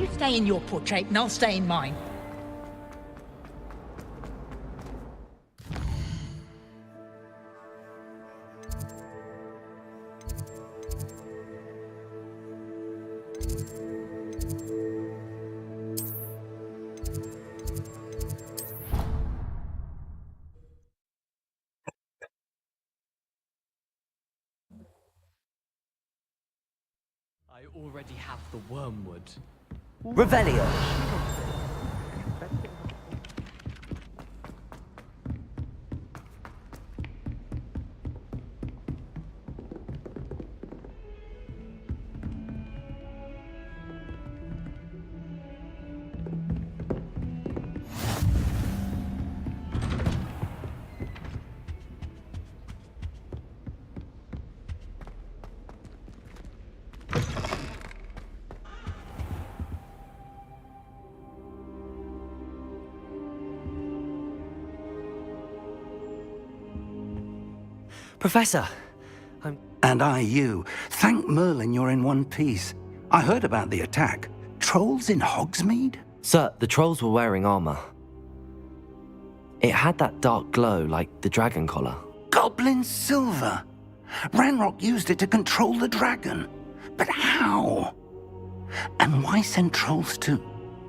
You stay in your portrait and I'll stay in mine. I already have the wormwood. Revelio. Professor, And I you. Thank Merlin you're in one piece. I heard about the attack. Trolls in Hogsmeade? Sir, the trolls were wearing armor. It had that dark glow like the dragon collar. Goblin silver. Ranrock used it to control the dragon. But how? And why send trolls too?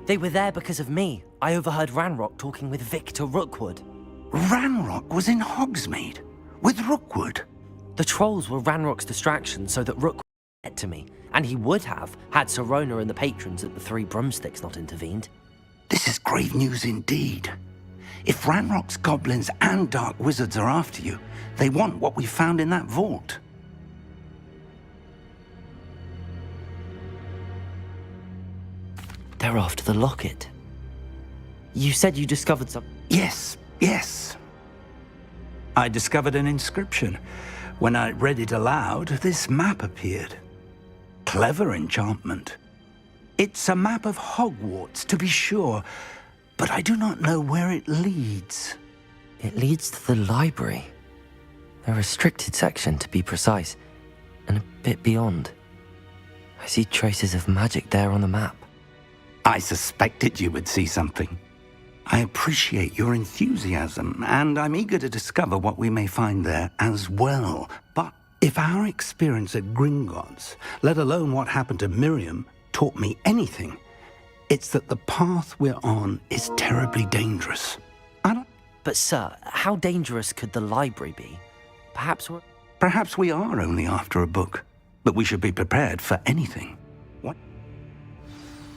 They were there because of me. I overheard Ranrock talking with Victor Rookwood. Ranrock was in Hogsmeade? With Rookwood? The trolls were Ranrock's distraction so that Rook would get to me, and he would have had Serona and the patrons at the Three Broomsticks not intervened. This is grave news indeed. If Ranrock's goblins and dark wizards are after you, they want what we found in that vault. They're after the locket. You said you discovered some... Yes. I discovered an inscription. When I read it aloud, this map appeared. Clever enchantment. It's a map of Hogwarts, to be sure, but I do not know where it leads. It leads to the library. A restricted section, to be precise, and a bit beyond. I see traces of magic there on the map. I suspected you would see something. I appreciate your enthusiasm, and I'm eager to discover what we may find there as well. But if our experience at Gringotts, let alone what happened to Miriam, taught me anything, it's that the path we're on is terribly dangerous. But sir, how dangerous could the library be? Perhaps we are only after a book, but we should be prepared for anything. What?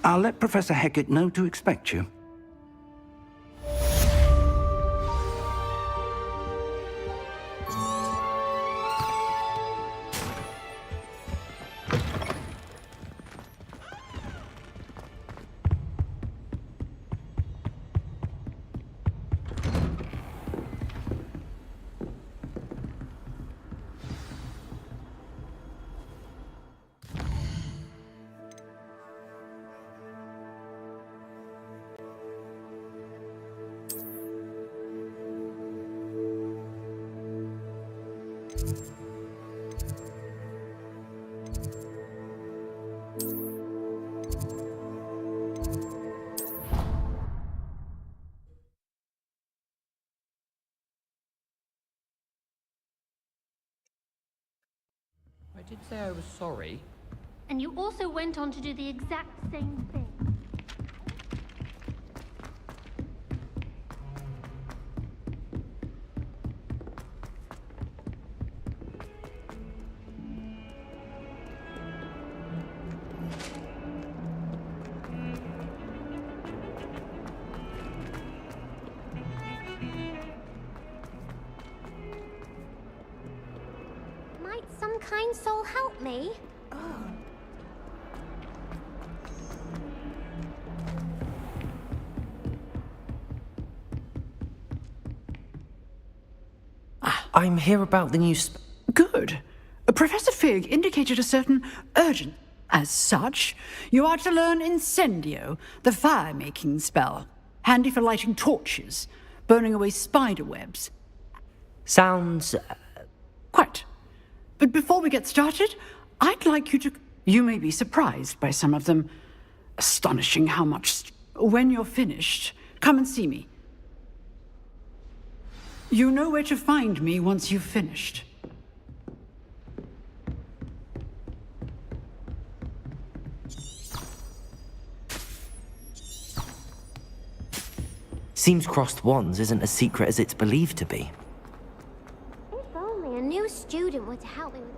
I'll let Professor Hecat know to expect you. I did say I was sorry. And you also went on to do the exact same thing. Might some kind soul help me? I'm here about the new... Good. Professor Fig indicated a certain urgent. As such, you are to learn Incendio, the fire-making spell. Handy for lighting torches, burning away spider webs. Sounds... Quite. But before we get started, I'd like you to... You may be surprised by some of them. Astonishing how much... When you're finished, come and see me. You know where to find me once you've finished. Seems crossed wands isn't as secret as it's believed to be. If only a new student were to help me with...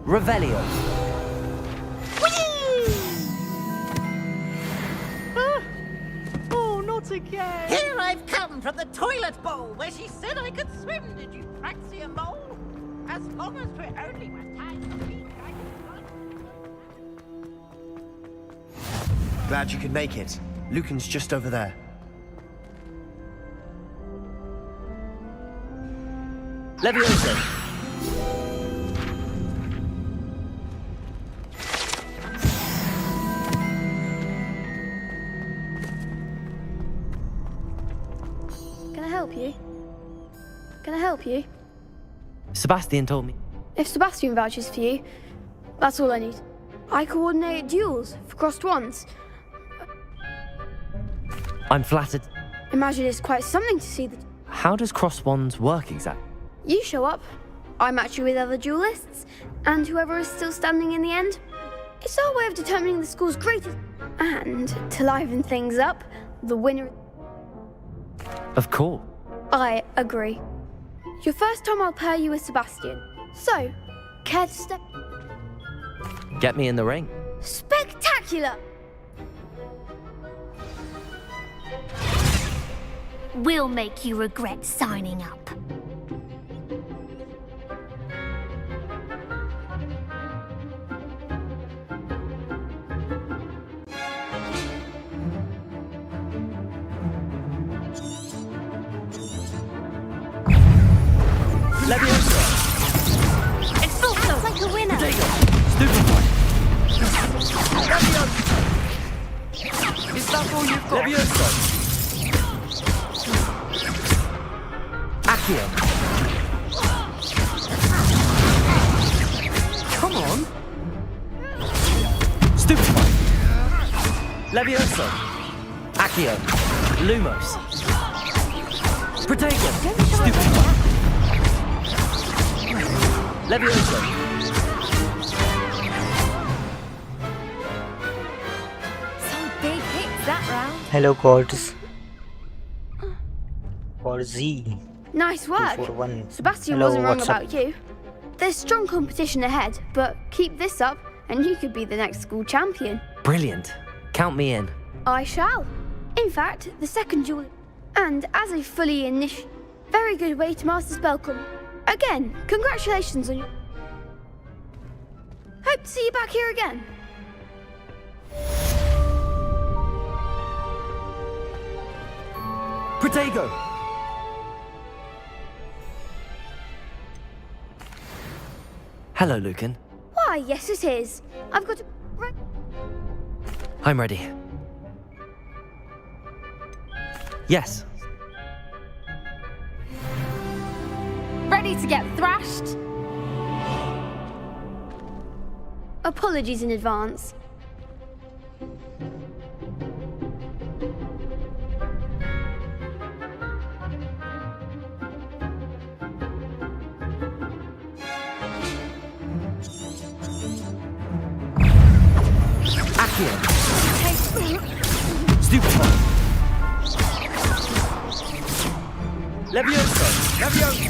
Revelio. Oh, not again! Here I've come from the toilet bowl where she said I could swim. Did you fancy a mole? As long as we're only one time a week, I can... Glad you could make it. Lucan's just over there. Levioso. Can I help you? Sebastian told me. If Sebastian vouches for you, that's all I need. I coordinate duels for crossed wands. I'm flattered. Imagine it's quite something to see the... How does cross wands work exactly? You show up, I match you with other duelists, and whoever is still standing in the end. It's our way of determining the school's greatest. And to liven things up, the winner... Of course. I agree. Your first time I'll pair you with Sebastian. So, care to step... Get me in the ring. Spectacular! We'll make you regret signing up. Leviosa! Expulso! Like a winner! Stupefy! Leviosa! Is that all you've got? Leviosa! Accio! Come on! Stupefy! Leviosa! Accio! Lumos! Protego! Stupefy! Leviosa! Some big hits that round. Hello, gods. Or Z. Nice work. 241. Sebastian Hello, wasn't wrong what's up? about you. There's strong competition ahead, but keep this up and you could be the next school champion. Brilliant. Count me in. I shall. In fact, the second duel, and as a fully very good way to master spellcom. Again, congratulations on your... Hope to see you back here again. Protego! Hello, Lucan. Why, yes it is. I've got to... I'm ready. Yes. Ready to get thrashed? Apologies in advance. Accio! Stupefy! Leviosa! Leviosa!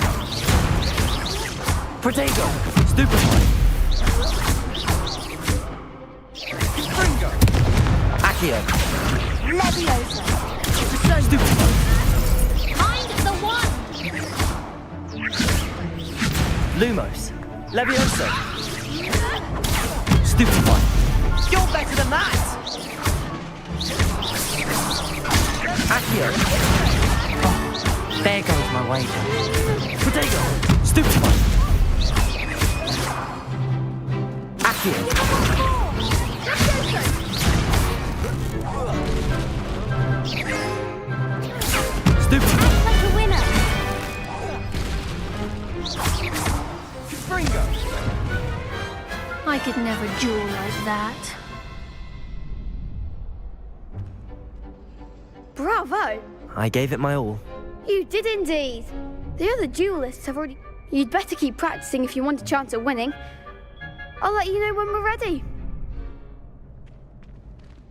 Protego! Stupefy! Springo! Accio! Leviosa! Stupefy! Mind the one! Lumos! Leviosa! Stupefy! You're better than that! Accio! There goes my wager. Protego! Stupefy! Accio! Stupefy! Like a winner! Springo! I could never duel like that. Bravo! I gave it my all. You did indeed. The other duelists have already... You'd better keep practicing if you want a chance at winning. I'll let you know when we're ready.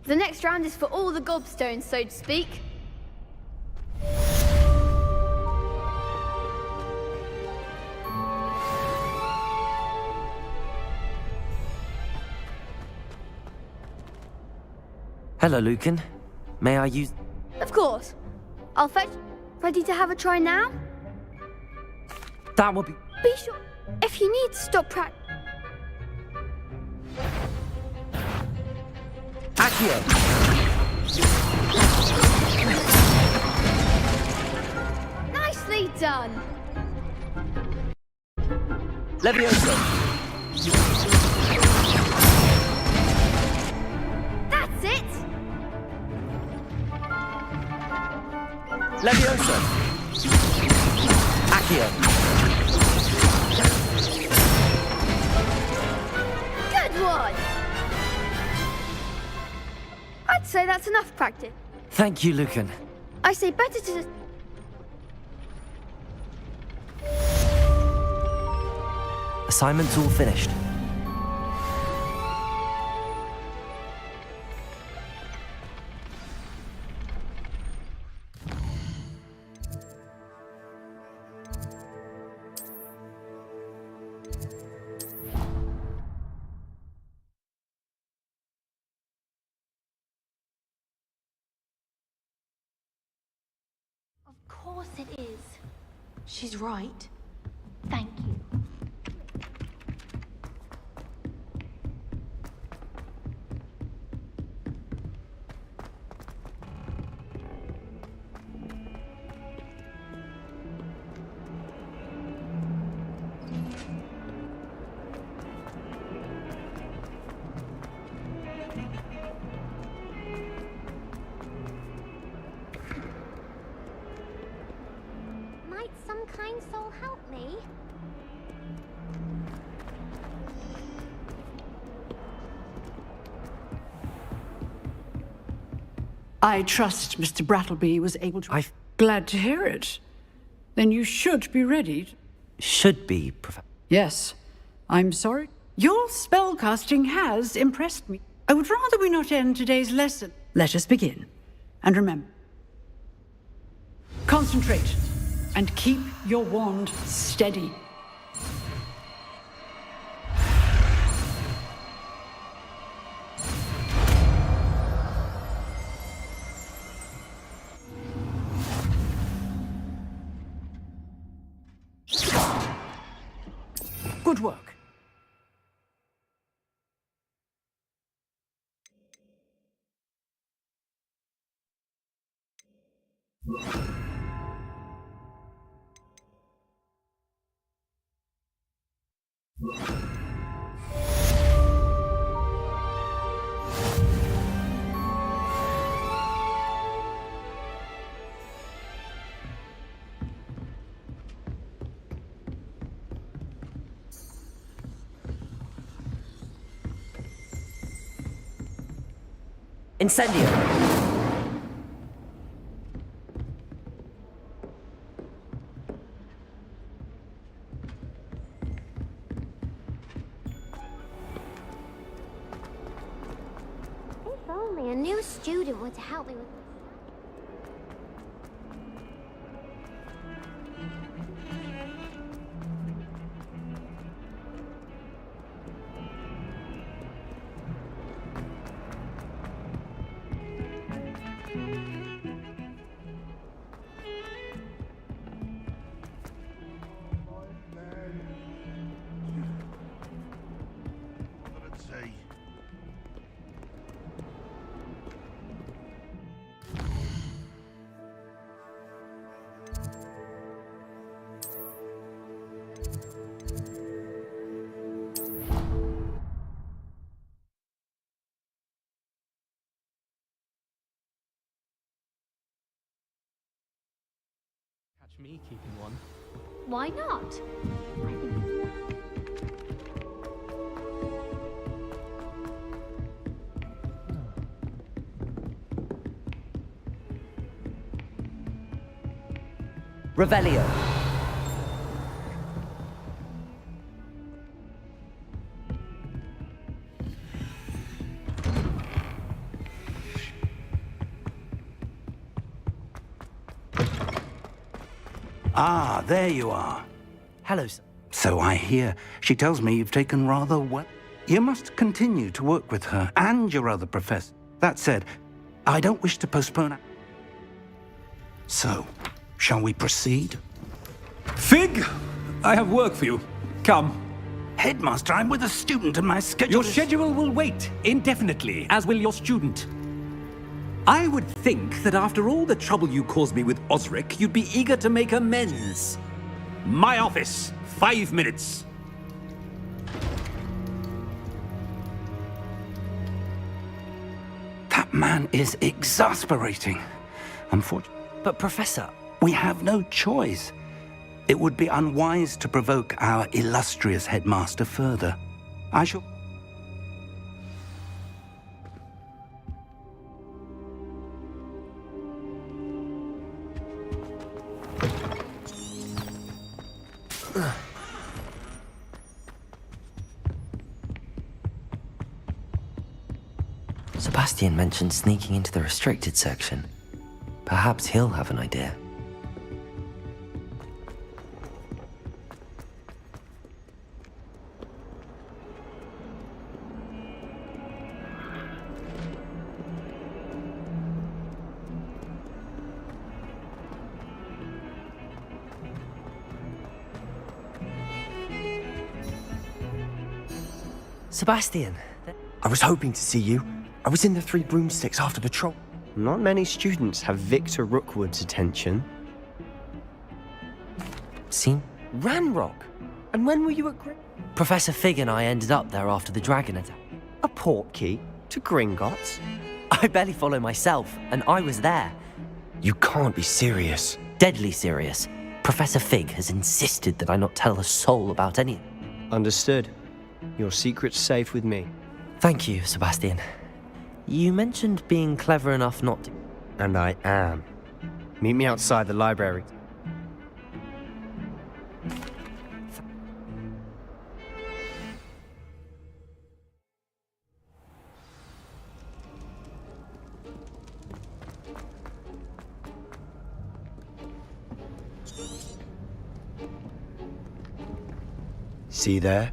The next round is for all the gobstones, so to speak. Hello, Lucan. May I use... Of course. I'll fetch... Ready to have a try now? That would be... Be sure... If you need to stop practice... Accio! Nicely done! Leviosa! That's it! Leviosa! Accio! one. I'd say that's enough practice. Thank you, Lucan. I say better to... Assignment's all finished. Of course it is. She's right. Thank you. Might some kind soul help me? I trust Mr. Brattleby was able to... Glad to hear it. Then you should be ready. Should be, Professor. Yes. I'm sorry. Your spellcasting has impressed me. I would rather we not end today's lesson. Let us begin. And remember, concentrate and keep your wand steady. Good work. Incendio! If only a new student were to help me with... Catch me keeping one. Why not? Revelio. Ah, there you are. Hello, sir. So I hear. She tells me you've taken rather well. You must continue to work with her and your other professor. That said, I don't wish to postpone. So, shall we proceed? Fig, I have work for you. Come. Headmaster, I'm with a student and my schedule Your schedule will wait indefinitely, as will your student. I would think that after all the trouble you caused me with Osric, you'd be eager to make amends. My office, 5 minutes. That man is exasperating. Unfortunately. But Professor... We have no choice. It would be unwise to provoke our illustrious headmaster further. I shall... Sebastian mentioned sneaking into the restricted section. Perhaps he'll have an idea. Sebastian, I was hoping to see you. I was in the Three Broomsticks after patrol. Not many students have Victor Rookwood's attention. Seen? Ranrock? And when were you at Professor Fig and I ended up there after the dragon attack. A portkey to Gringotts? I barely follow myself, and I was there. You can't be serious. Deadly serious. Professor Fig has insisted that I not tell a soul about any. Understood. Your secret's safe with me. Thank you, Sebastian. You mentioned being clever enough not to... And I am. Meet me outside the library. See there?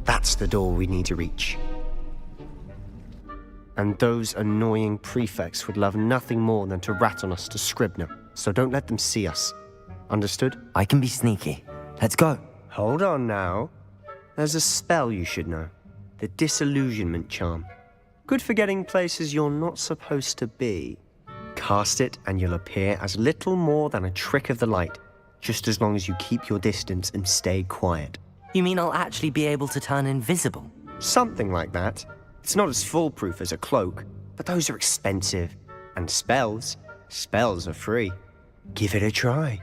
That's the door we need to reach. And those annoying prefects would love nothing more than to rat on us to Scribner, so don't let them see us. Understood? I can be sneaky. Let's go. Hold on now. There's a spell you should know. The Disillusionment Charm. Good for getting places you're not supposed to be. Cast it and you'll appear as little more than a trick of the light, just as long as you keep your distance and stay quiet. You mean I'll actually be able to turn invisible? Something like that. It's not as foolproof as a cloak, but those are expensive. And spells are free. Give it a try.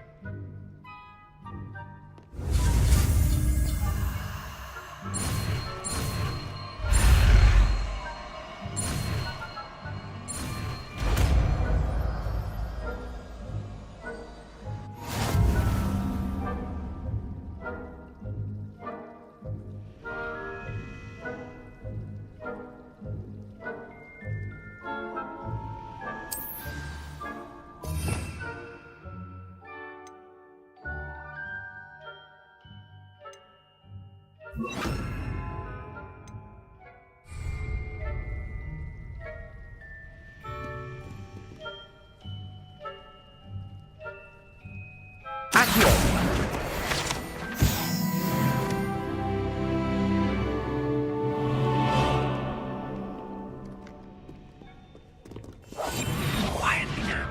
Quietly now.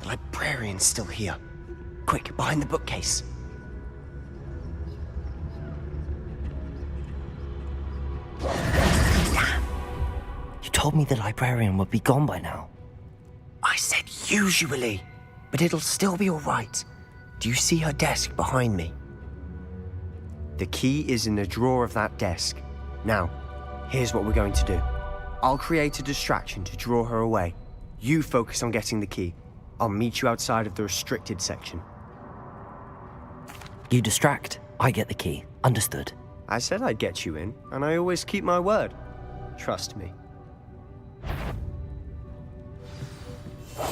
The librarian's still here. Quick, behind the bookcase. You told me the librarian would be gone by now. I said usually, but it'll still be all right. Do you see her desk behind me? The key is in the drawer of that desk. Now, here's what we're going to do. I'll create a distraction to draw her away. You focus on getting the key. I'll meet you outside of the restricted section. You distract, I get the key. Understood. I said I'd get you in, and I always keep my word. Trust me. Is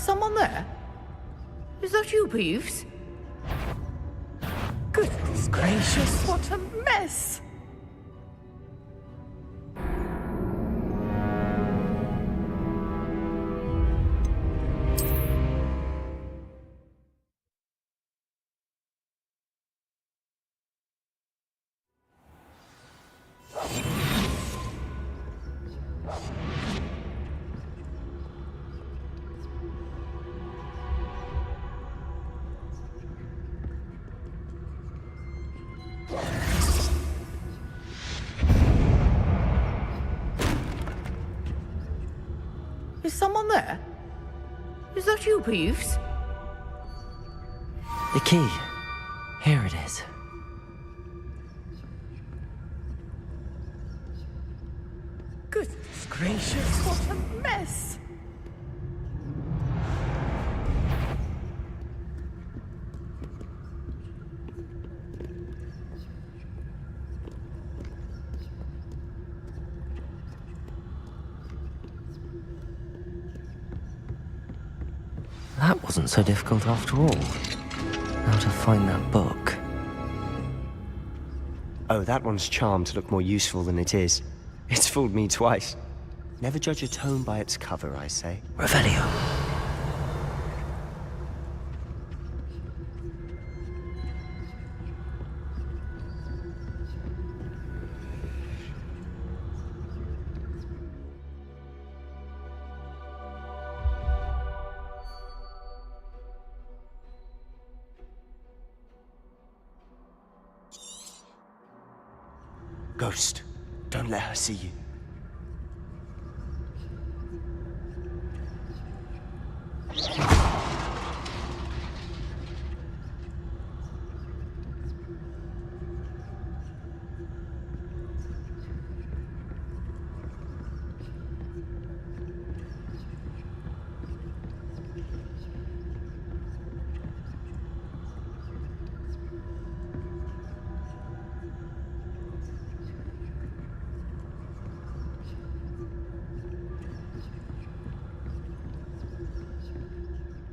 someone there? Is that you, Peeves? Goodness gracious, what a mess! Is someone there? Is that you, Peeves? The key. Here it is. Goodness gracious, what a mess! That wasn't so difficult after all. How to find that book. Oh, that one's charmed to look more useful than it is. It's fooled me twice. Never judge a tome by its cover, I say. Revelio. Ghost, don't let her see you.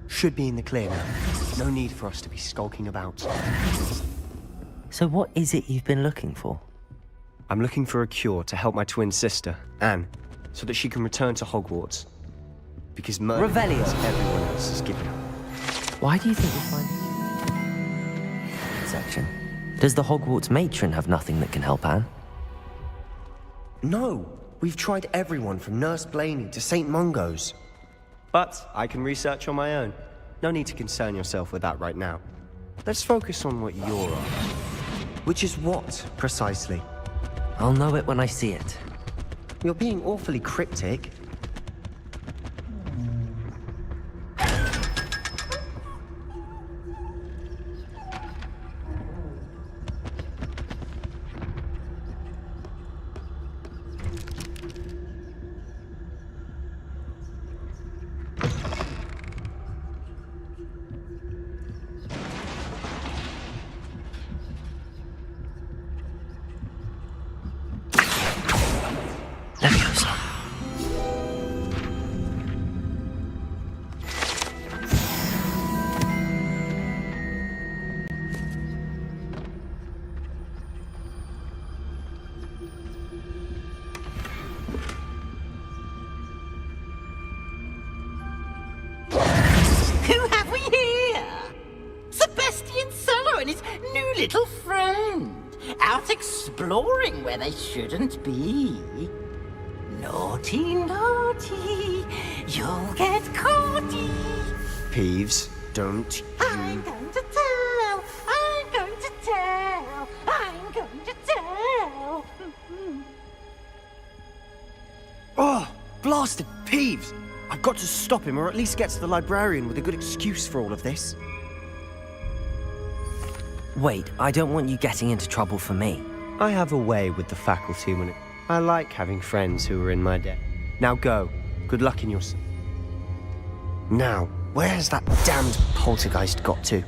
Should be in the clear now. No need for us to be skulking about. So what is it you've been looking for? I'm looking for a cure to help my twin sister, Anne, so that she can return to Hogwarts. Because murder Revelio. is everyone else is giving up. Why do you think you'll find it? Section. Does the Hogwarts matron have nothing that can help Anne? No, we've tried everyone from Nurse Blaney to St. Mungo's. But I can research on my own. No need to concern yourself with that right now. Let's focus on what you're on. Which is what, precisely? I'll know it when I see it. You're being awfully cryptic. Who have we here? Sebastian Solo and his new little friend. Out exploring where they shouldn't be. Naughty, naughty, you'll get caughty. Peeves, don't I'm going to tell, I'm going to tell, I'm going to tell. Oh, blasted Peeves! I've got to stop him, or at least get to the librarian with a good excuse for all of this. Wait, I don't want you getting into trouble for me. I have a way with the faculty when I like having friends who are in my debt. Now go. Good luck in your... Now, where has that damned poltergeist got to?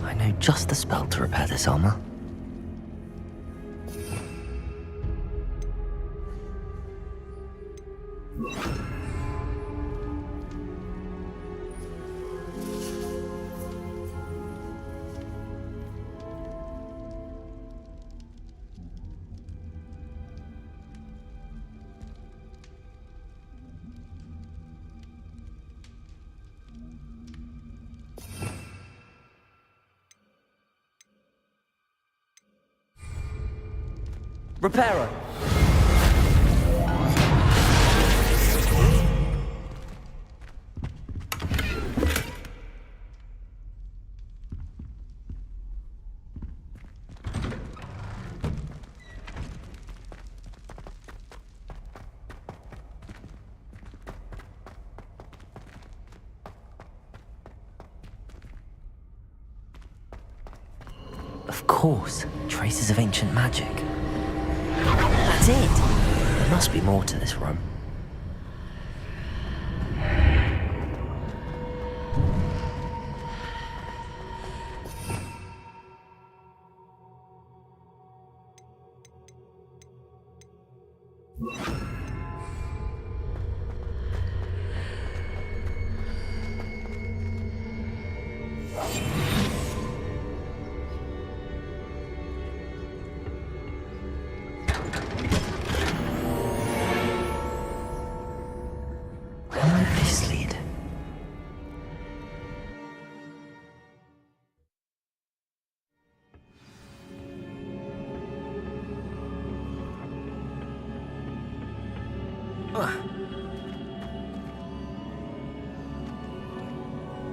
I know just the spell to repair this armor. Repairer! Of course, traces of ancient magic. That's it. There must be more to this room.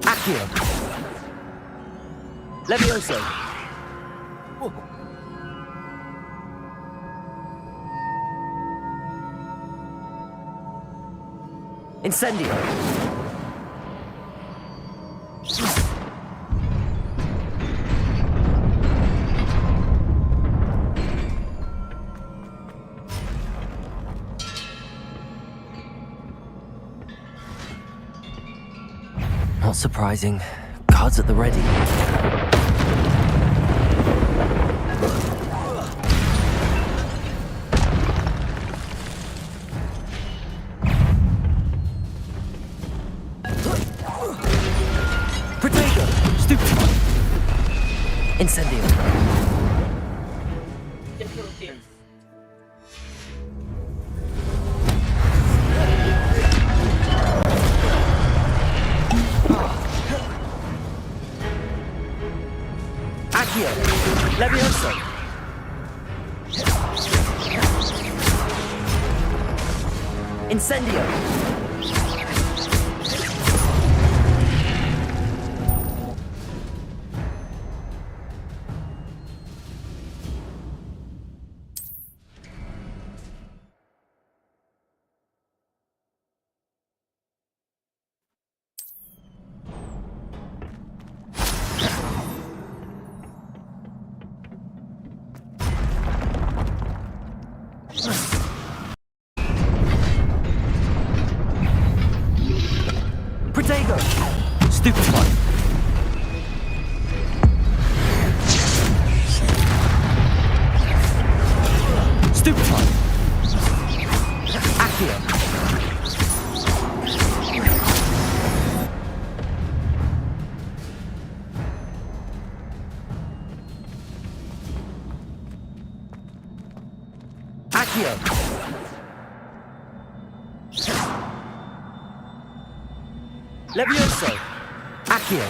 Accio! Levioso! Incendio! Not surprising. Guards at the ready. Protego! Stupefy! Incendio! Accio! Levioso! Incendio! Protego! Stupefy! Stupefy! Accio! Accio! Levioso! Accio!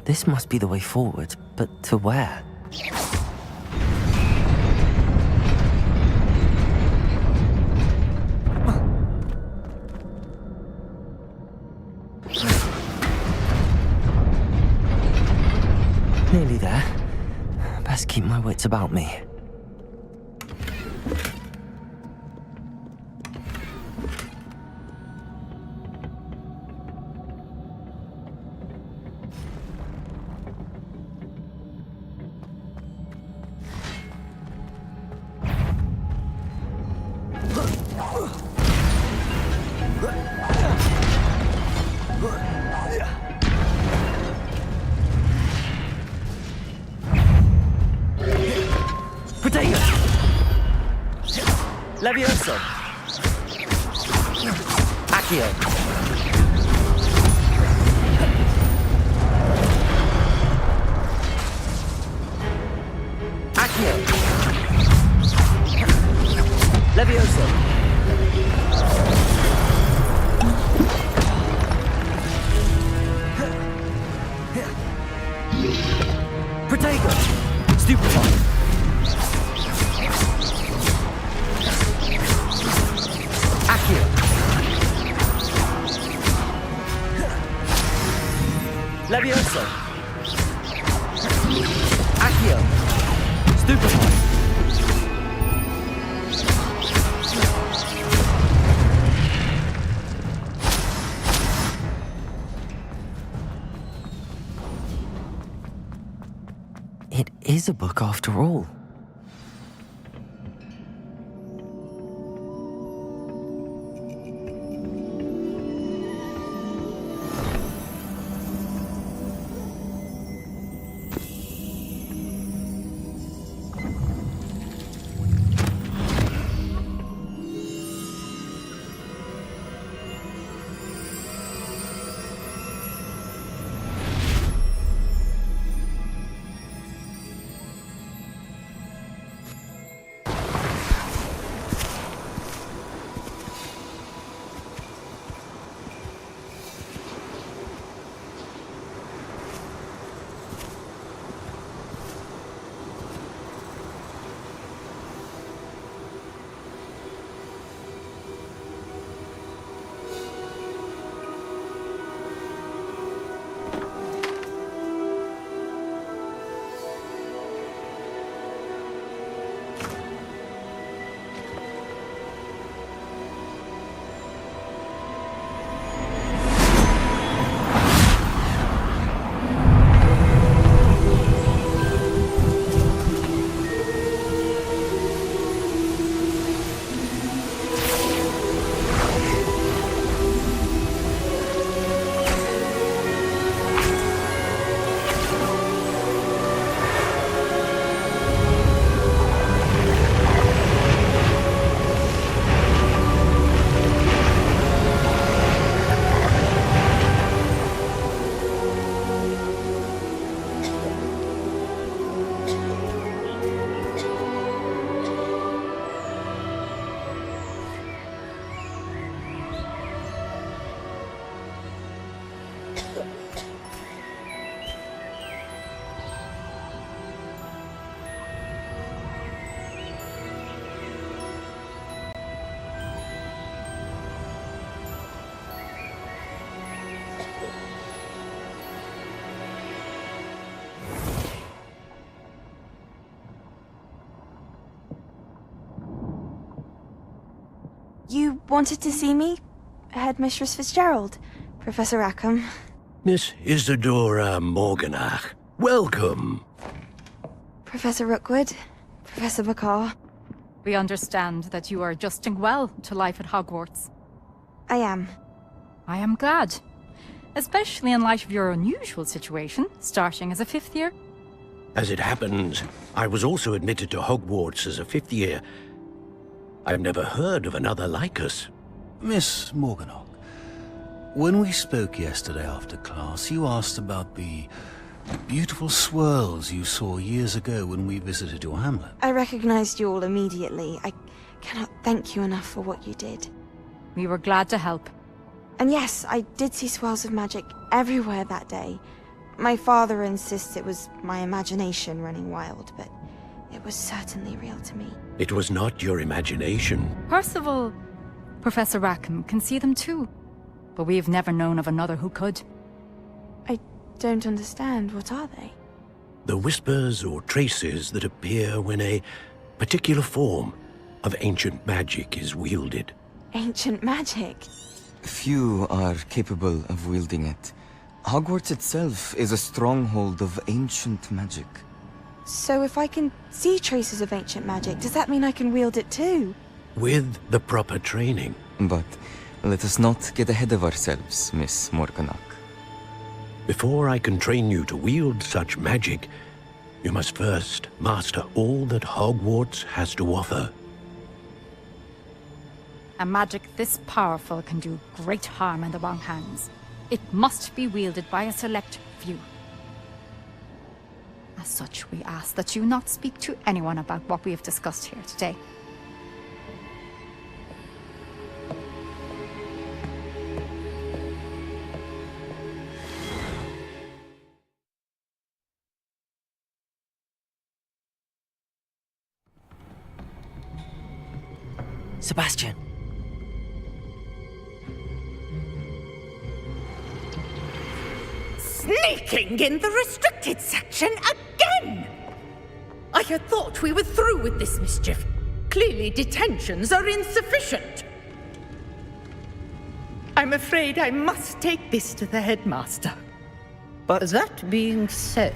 This must be the way forward, but to where? Nearly there. Best keep my wits about me. Levioso. Accio. Accio. Levioso. Protego. Stupefy. Accio. Levioso. Accio. Stupefy. It is a book after all. You wanted to see me? Headmistress Fitzgerald, Professor Rackham. Miss Isadora Morganach, welcome. Professor Rookwood, Professor Bakar. We understand that you are adjusting well to life at Hogwarts. I am. I am glad. Especially in light of your unusual situation, starting as a 5th year. As it happens, I was also admitted to Hogwarts as a 5th year. I've never heard of another like us. Miss Morganach, when we spoke yesterday after class, you asked about the beautiful swirls you saw years ago when we visited your hamlet. I recognized you all immediately. I cannot thank you enough for what you did. We were glad to help. And yes, I did see swirls of magic everywhere that day. My father insists it was my imagination running wild, but it was certainly real to me. It was not your imagination. Percival, Professor Rackham can see them too. But we have never known of another who could. I don't understand. What are they? The whispers or traces that appear when a particular form of ancient magic is wielded. Ancient magic? Few are capable of wielding it. Hogwarts itself is a stronghold of ancient magic. So if I can see traces of ancient magic, does that mean I can wield it too? With the proper training. But let us not get ahead of ourselves, Miss Morganach. Before I can train you to wield such magic, you must first master all that Hogwarts has to offer. A magic this powerful can do great harm in the wrong hands. It must be wielded by a select few. As such, we ask that you not speak to anyone about what we have discussed here today. Sebastian. Sneaking in the restricted section again! I had thought we were through with this mischief. Clearly detentions are insufficient. I'm afraid I must take this to the headmaster. But that being said,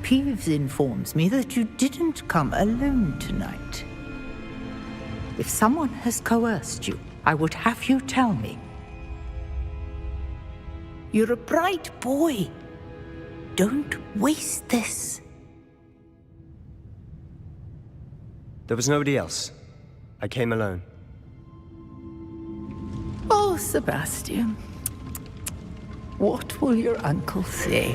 Peeves informs me that you didn't come alone tonight. If someone has coerced you, I would have you tell me. You're a bright boy. Don't waste this. There was nobody else. I came alone. Oh, Sebastian. What will your uncle say?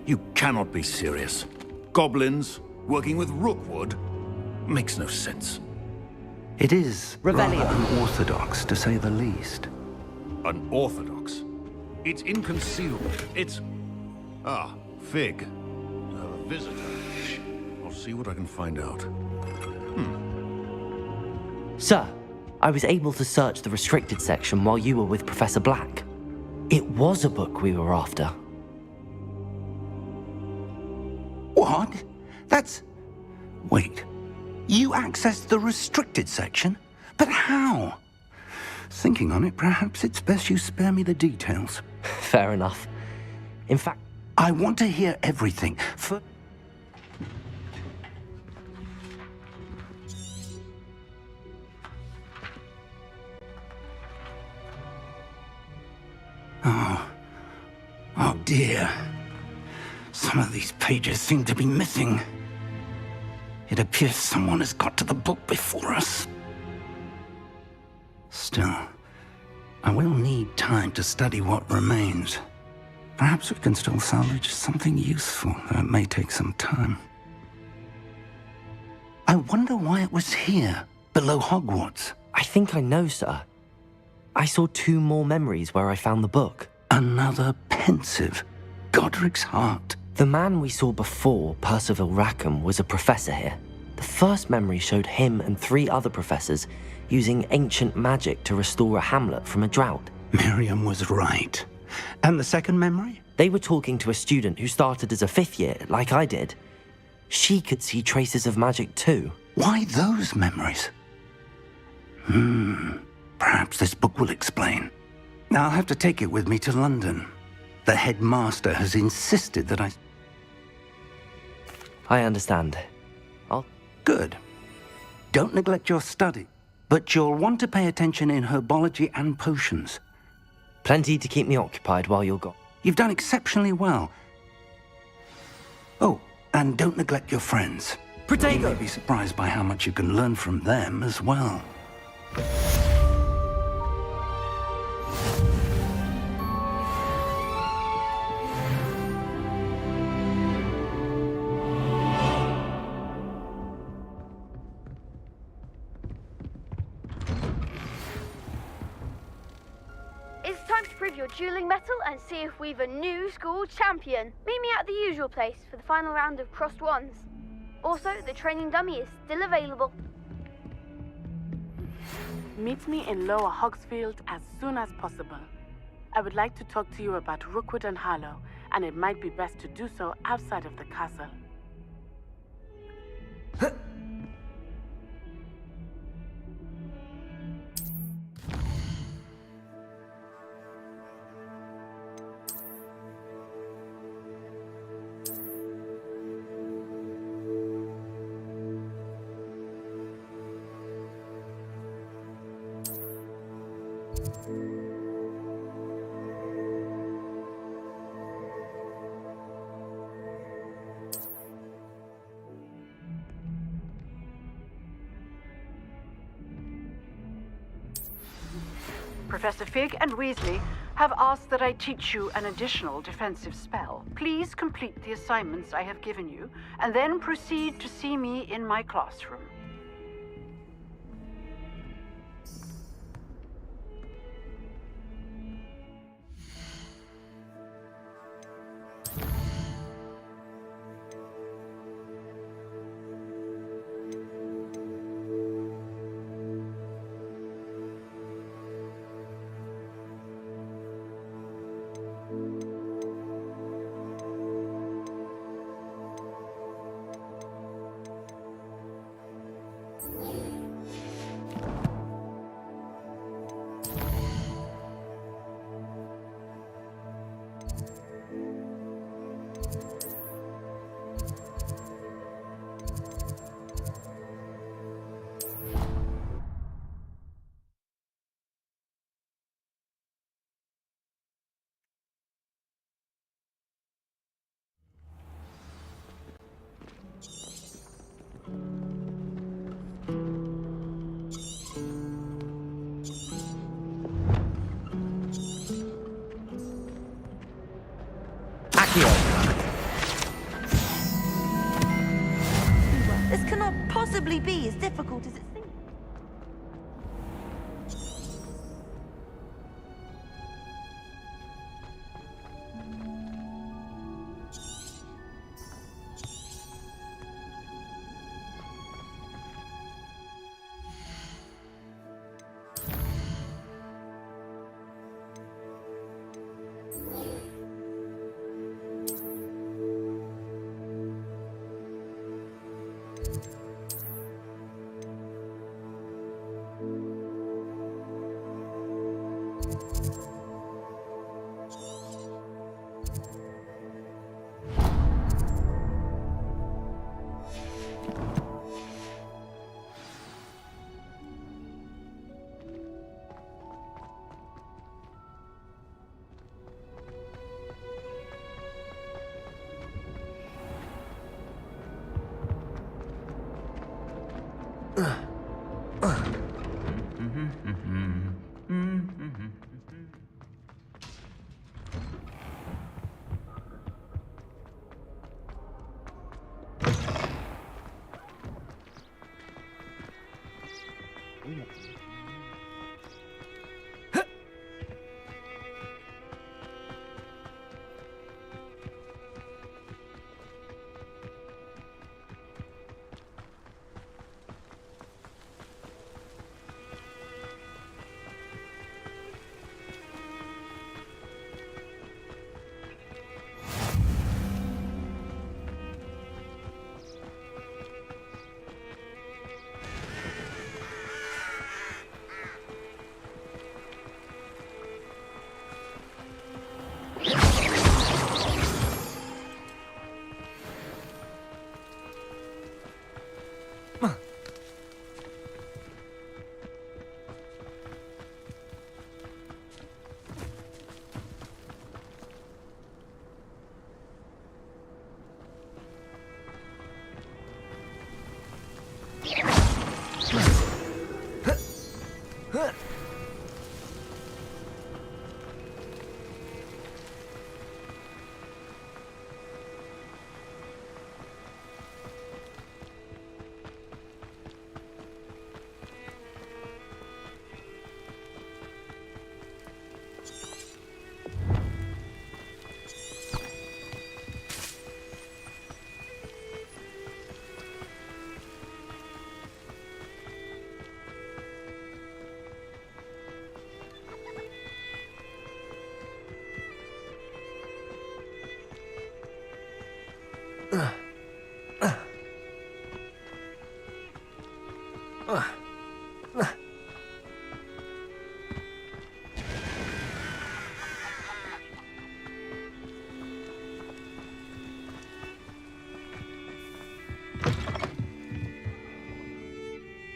You cannot be serious. Goblins working with Rookwood makes no sense. It is Revelio. rather unorthodox, to say the least. Unorthodox? It's inconceivable. It's... Ah, Fig. A visitor. I'll see what I can find out. Sir, I was able to search the restricted section while you were with Professor Black. It was a book we were after. What? That's... Wait. You accessed the restricted section? But how? Thinking on it, perhaps it's best you spare me the details. Fair enough. In fact... I want to hear everything. Oh dear. Some of these pages seem to be missing. It appears someone has got to the book before us. Still, I will need time to study what remains. Perhaps we can still salvage something useful, though it may take some time. I wonder why it was here, below Hogwarts. I think I know, sir. I saw 2 more memories where I found the book. Another pensive Godric's heart. The man we saw before, Percival Rackham, was a professor here. The first memory showed him and 3 other professors using ancient magic to restore a hamlet from a drought. Miriam was right. And the second memory? They were talking to a student who started as a 5th year, like I did. She could see traces of magic too. Why those memories? Perhaps this book will explain. Now I'll have to take it with me to London. The headmaster has insisted that I understand. Good. Don't neglect your study, but you'll want to pay attention in herbology and potions. Plenty to keep me occupied while you're gone. You've done exceptionally well. Oh, and don't neglect your friends. Protego! You may be surprised by how much you can learn from them as well. It's time to prove your dueling mettle and see if we've a new school champion. Meet me at the usual place for the final round of crossed wands. Also, the training dummy is still available. Meet me in Lower Hogsfield as soon as possible. I would like to talk to you about Rookwood and Harlow, and it might be best to do so outside of the castle. Professor Fig and Weasley have asked that I teach you an additional defensive spell. Please complete the assignments I have given you, and then proceed to see me in my classroom. This cannot possibly be as difficult as it seems.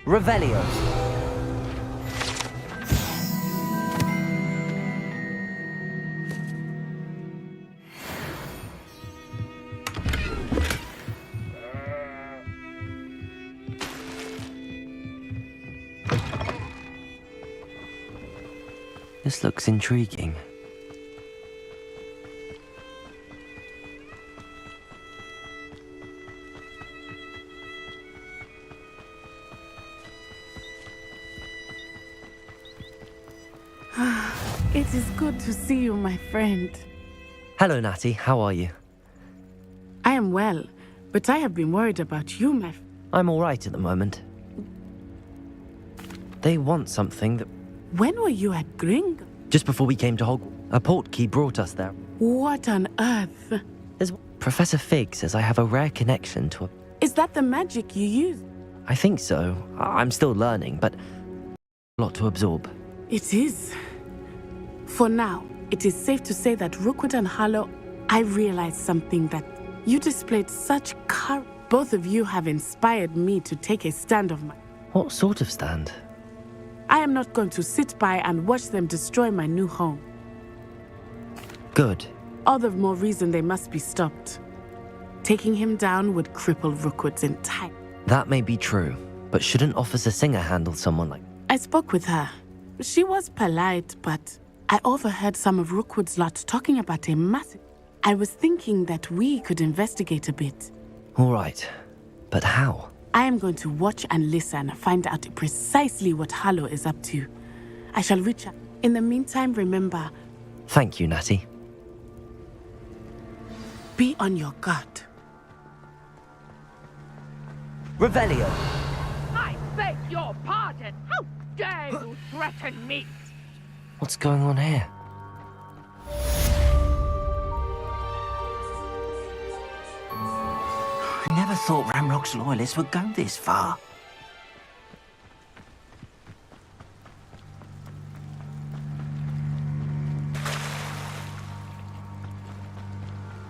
Revelio. This looks intriguing. It is good to see you, my friend. Hello, Natty. How are you? I am well, but I have been worried about you, my... I'm all right at the moment. They want something that... When were you at Gring? Just before we came to Hogwarts. A portkey brought us there. What on earth? Professor Fig says I have a rare connection to a... Is that the magic you use? I think so. I'm still learning, but... a lot to absorb. It is. For now, it is safe to say that Rookwood and Harlow, I realized something that you displayed such courage. Both of you have inspired me to take a stand of my... What sort of stand? I am not going to sit by and watch them destroy my new home. Good. All the more reason they must be stopped. Taking him down would cripple Rookwood's entire... That may be true, but shouldn't Officer Singer handle someone like... I spoke with her. She was polite, but I overheard some of Rookwood's lot talking about a massive... I was thinking that we could investigate a bit. All right, but how? I am going to watch and listen, find out precisely what Harlow is up to. I shall reach out. In the meantime, remember... Thank you, Natty. Be on your guard. Revelio. I beg your pardon. How dare you threaten me? What's going on here? I never thought Ramrock's loyalists would go this far.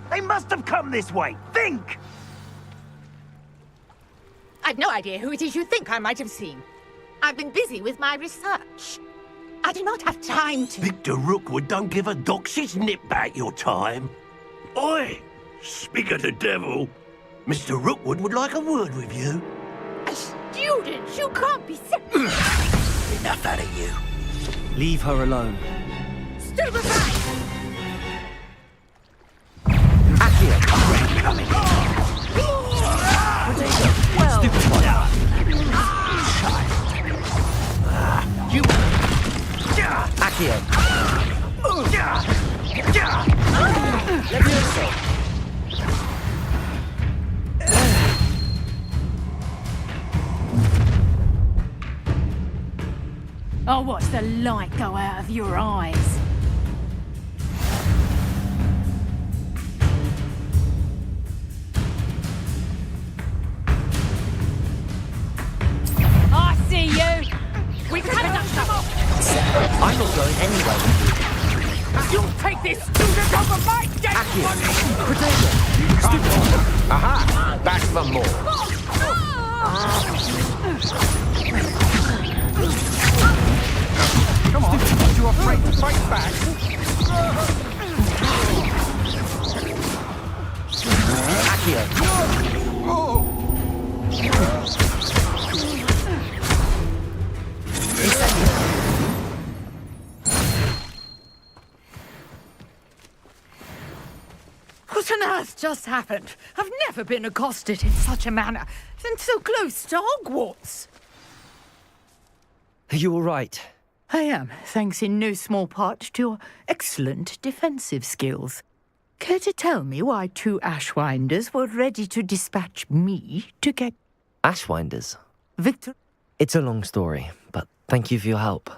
They must have come this way. Think! I've no idea who it is you think I might have seen. I've been busy with my research. I do not have time to... Victor Rookwood don't give a doxy's nip back your time. Oi! Speak of the devil. Mr. Rookwood would like a word with you. A student? You can't be sick. Enough out of you. Leave her alone. Still beside! Accio. Coming. Well, Stupid one. You... Accio. Levioso. I'll watch the light go out of your eyes. I see you! We can finish them off! I'm not going anywhere with you. You'll take this student over my dead body! Stupid. Aha! Back for more. Come on, aren't you afraid to fight back? Accio. What on earth just happened? I've never been accosted in such a manner, and so close to Hogwarts. Are you all right? I am, thanks in no small part to your excellent defensive skills. Care to tell me why 2 Ashwinders were ready to dispatch me to get... Ashwinders? Victor? It's a long story, but thank you for your help.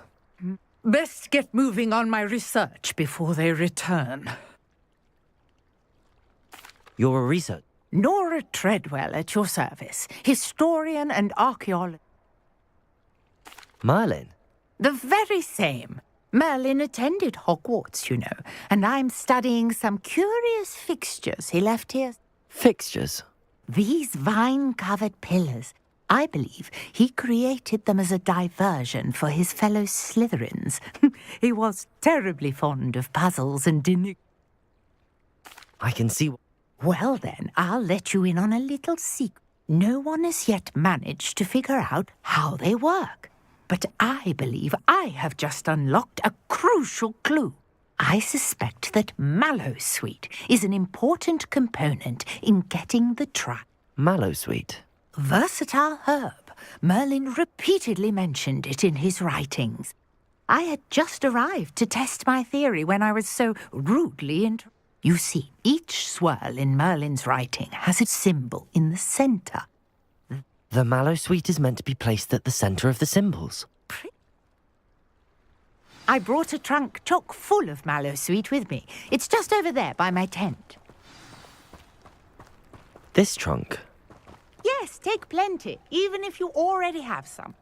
Best get moving on my research before they return. You're a researcher? Nora Treadwell at your service, historian and archaeologist. Merlin? The very same. Merlin attended Hogwarts, you know, and I'm studying some curious fixtures he left here. Fixtures? These vine-covered pillars. I believe he created them as a diversion for his fellow Slytherins. He was terribly fond of puzzles and I can see. Well then, I'll let you in on a little secret. No one has yet managed to figure out how they work. But I believe I have just unlocked a crucial clue. I suspect that Mallowsweet is an important component in getting the track. Mallowsweet? Versatile herb. Merlin repeatedly mentioned it in his writings. I had just arrived to test my theory when I was so rudely interrupted. You see, each swirl in Merlin's writing has its symbol in the centre. The Mallowsweet is meant to be placed at the centre of the symbols. I brought a trunk chock full of Mallowsweet with me. It's just over there by my tent. This trunk? Yes, take plenty, even if you already have some.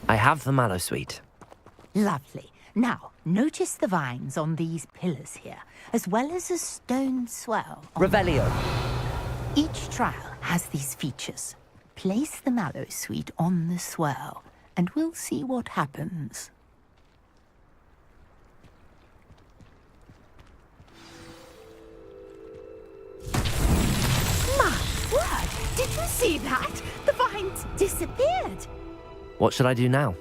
I have the Mallowsweet. Lovely. Now, notice the vines on these pillars here, as well as a stone swell. Revelio. Each trial has these features. Place the Mallowsweet on the swirl, and we'll see what happens. My word! Did you see that? The vines disappeared. What should I do now?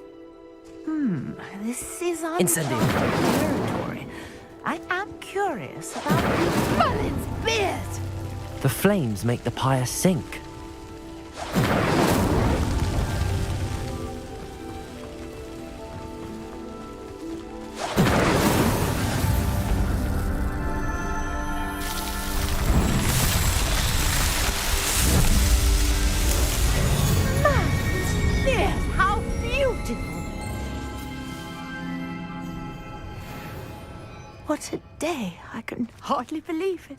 This is Incendio. territory. I am curious about Merlin's beard. The flames make the pyre sink. Merlin's beard, how beautiful! What a day! I can hardly believe it.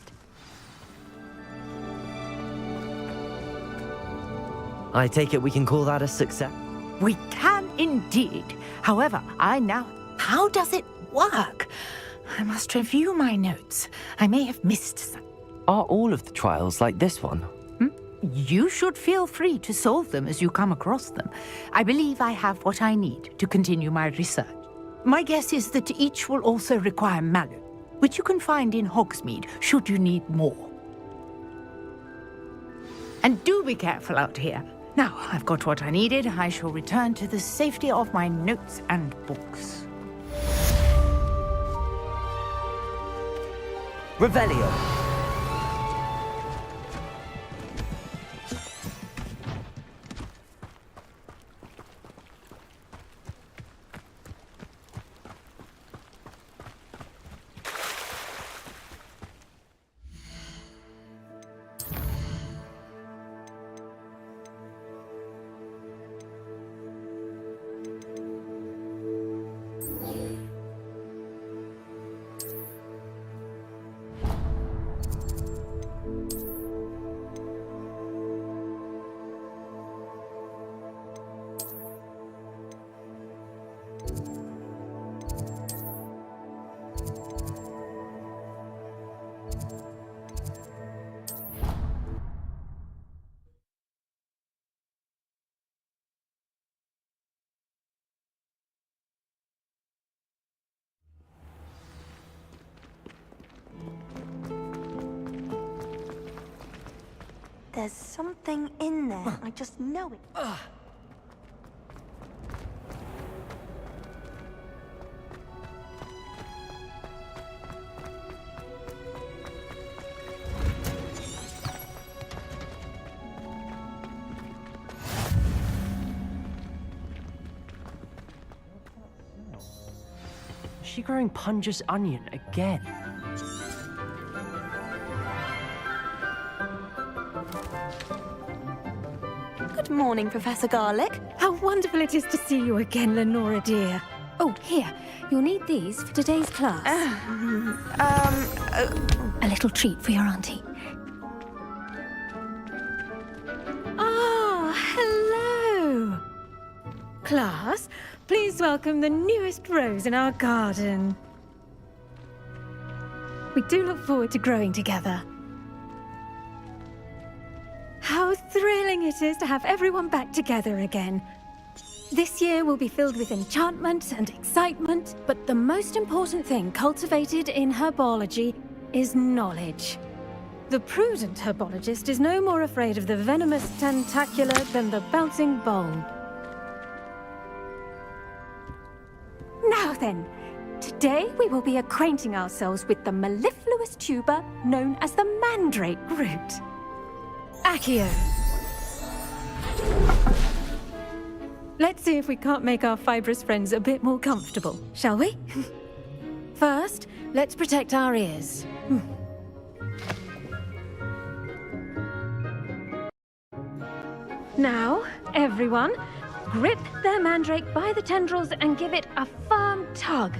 I take it we can call that a success? We can indeed. However, how does it work? I must review my notes. I may have missed some. Are all of the trials like this one? You should feel free to solve them as you come across them. I believe I have what I need to continue my research. My guess is that each will also require mallow, which you can find in Hogsmeade should you need more. And do be careful out here. Now, I've got what I needed. I shall return to the safety of my notes and books. Revelio. There's something in there. I just know it. Is she growing Punja's onion again? Good morning, Professor Garlic. How wonderful it is to see you again, Lenora dear. Oh, here. You'll need these for today's class. A little treat for your auntie. Ah, hello. Class, please welcome the newest rose in our garden. We do look forward to growing together. How thrilling thing it is to have everyone back together again. This year will be filled with enchantment and excitement, but the most important thing cultivated in herbology is knowledge. The prudent herbologist is no more afraid of the venomous tentacula than the bouncing bulb. Now then, today we will be acquainting ourselves with the mellifluous tuber known as the mandrake root. Accio. Let's see if we can't make our fibrous friends a bit more comfortable, shall we? First, let's protect our ears. Now, everyone, grip their mandrake by the tendrils and give it a firm tug.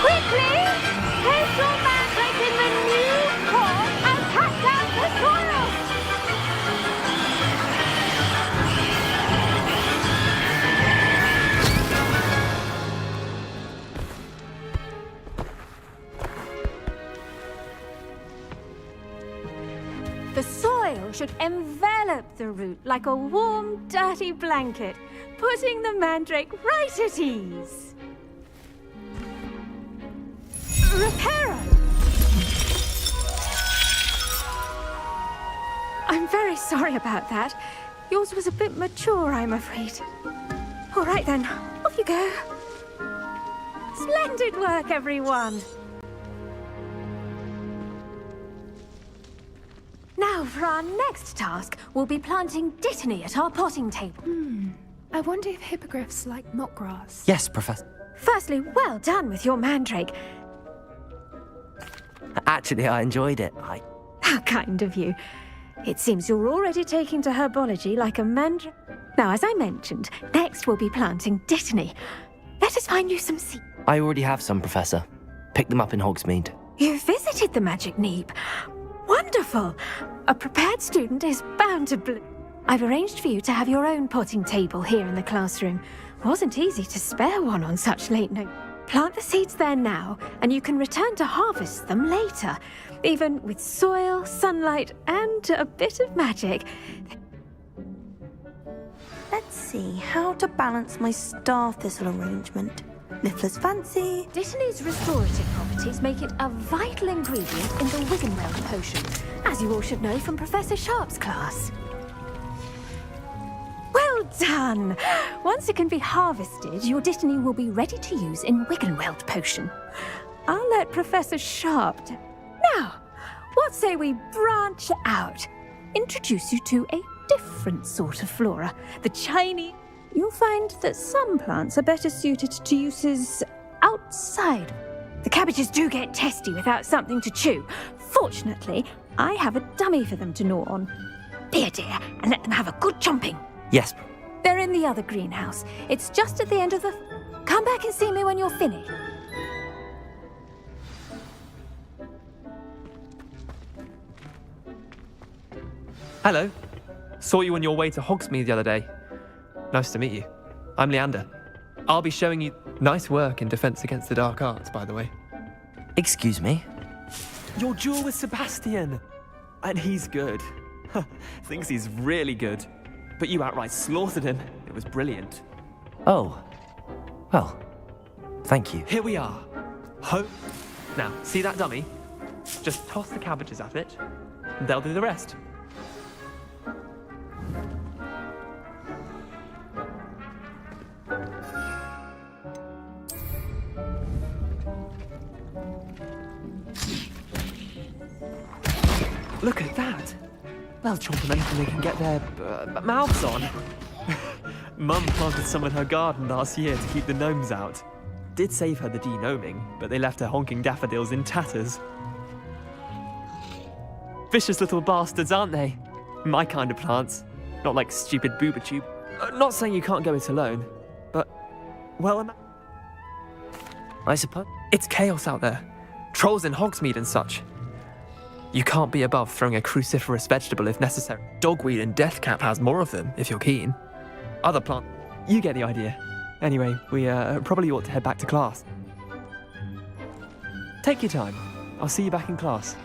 Quickly! Place your mandrake in the new core and cut down the soil! The soil should envelop the root like a warm, dirty blanket, putting the mandrake right at ease. Reparo! I'm very sorry about that. Yours was a bit mature, I'm afraid. All right then, off you go. Splendid work, everyone. Now, for our next task, we'll be planting dittany at our potting table. I wonder if hippogriffs like knotgrass. Yes, Professor. Firstly, well done with your mandrake. Actually, I enjoyed it. How kind of you. It seems you're already taking to herbology like a mandrake. Now, as I mentioned, next we'll be planting dittany. Let us find you some seeds. I already have some, Professor. Picked them up in Hogsmeade. You visited the Magic Neep. Wonderful! A prepared student is bound to bloom. I've arranged for you to have your own potting table here in the classroom. Wasn't easy to spare one on such late notice. Plant the seeds there now, and you can return to harvest them later. Even with soil, sunlight, and a bit of magic. Let's see how to balance my star thistle arrangement. Niffler's fancy. Dittany's restorative properties make it a vital ingredient in the Wiggenweld potion, as you all should know from Professor Sharp's class. Well done! Once it can be harvested, your dittany will be ready to use in Wiggenweld potion. I'll let Professor Sharp... Now, what say we branch out? Introduce you to a different sort of flora, the Chinese... You'll find that some plants are better suited to uses outside. The cabbages do get testy without something to chew. Fortunately, I have a dummy for them to gnaw on. Be a dear and let them have a good chomping. Yes. They're in the other greenhouse. It's just at the end of the... Come back and see me when you're finished. Hello. Saw you on your way to Hogsmeade the other day. Nice to meet you. I'm Leander. I'll be showing you nice work in Defense Against the Dark Arts, by the way. Excuse me? Your duel with Sebastian! And he's good. Thinks he's really good. But you outright slaughtered him. It was brilliant. Oh. Well, thank you. Here we are. Now, see that dummy? Just toss the cabbages at it, and they'll do the rest. Look at that! They'll chomp on anything they can get their mouths on. Mum planted some in her garden last year to keep the gnomes out. Did save her the de-gnoming, but they left her honking daffodils in tatters. Vicious little bastards, aren't they? My kind of plants. Not like stupid boobatube. Not saying you can't go it alone, but... well, I suppose... It's chaos out there. Trolls in Hogsmeade and such. You can't be above throwing a cruciferous vegetable if necessary. Dogweed and deathcap has more of them, if you're keen. Other plants... You get the idea. Anyway, we probably ought to head back to class. Take your time. I'll see you back in class.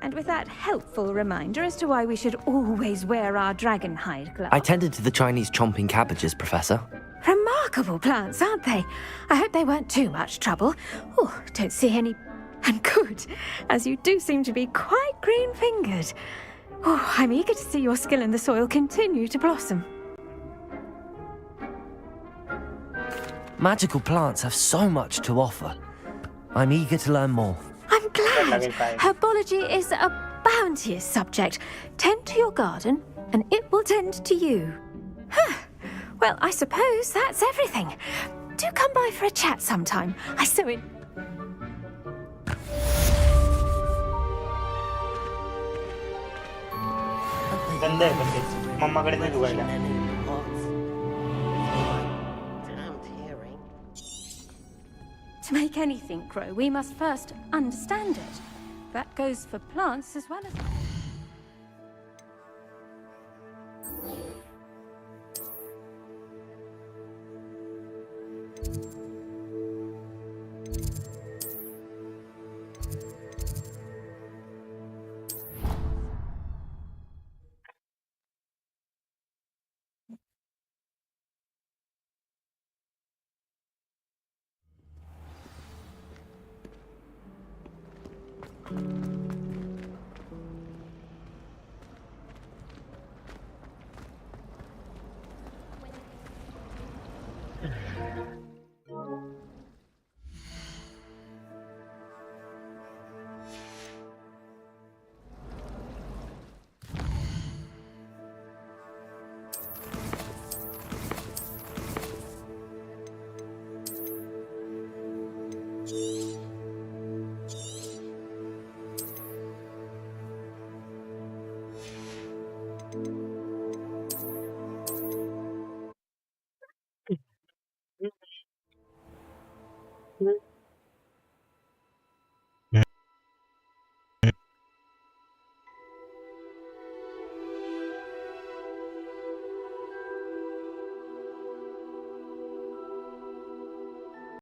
And with that helpful reminder as to why we should always wear our dragon hide gloves. I tended to the Chinese chomping cabbages, Professor. Remarkable plants, aren't they? I hope they weren't too much trouble. Oh, don't see any. And good, as you do seem to be quite green-fingered. Oh, I'm eager to see your skill in the soil continue to blossom. Magical plants have so much to offer. I'm eager to learn more. I'm glad. Herbology is a bounteous subject. Tend to your garden, and it will tend to you. Huh. Well, I suppose that's everything. Do come by for a chat sometime. I so in... गंदा है बंदे मम्मा कडे नाही जुगायला To make anything grow, we must first understand it. That goes for plants as well as...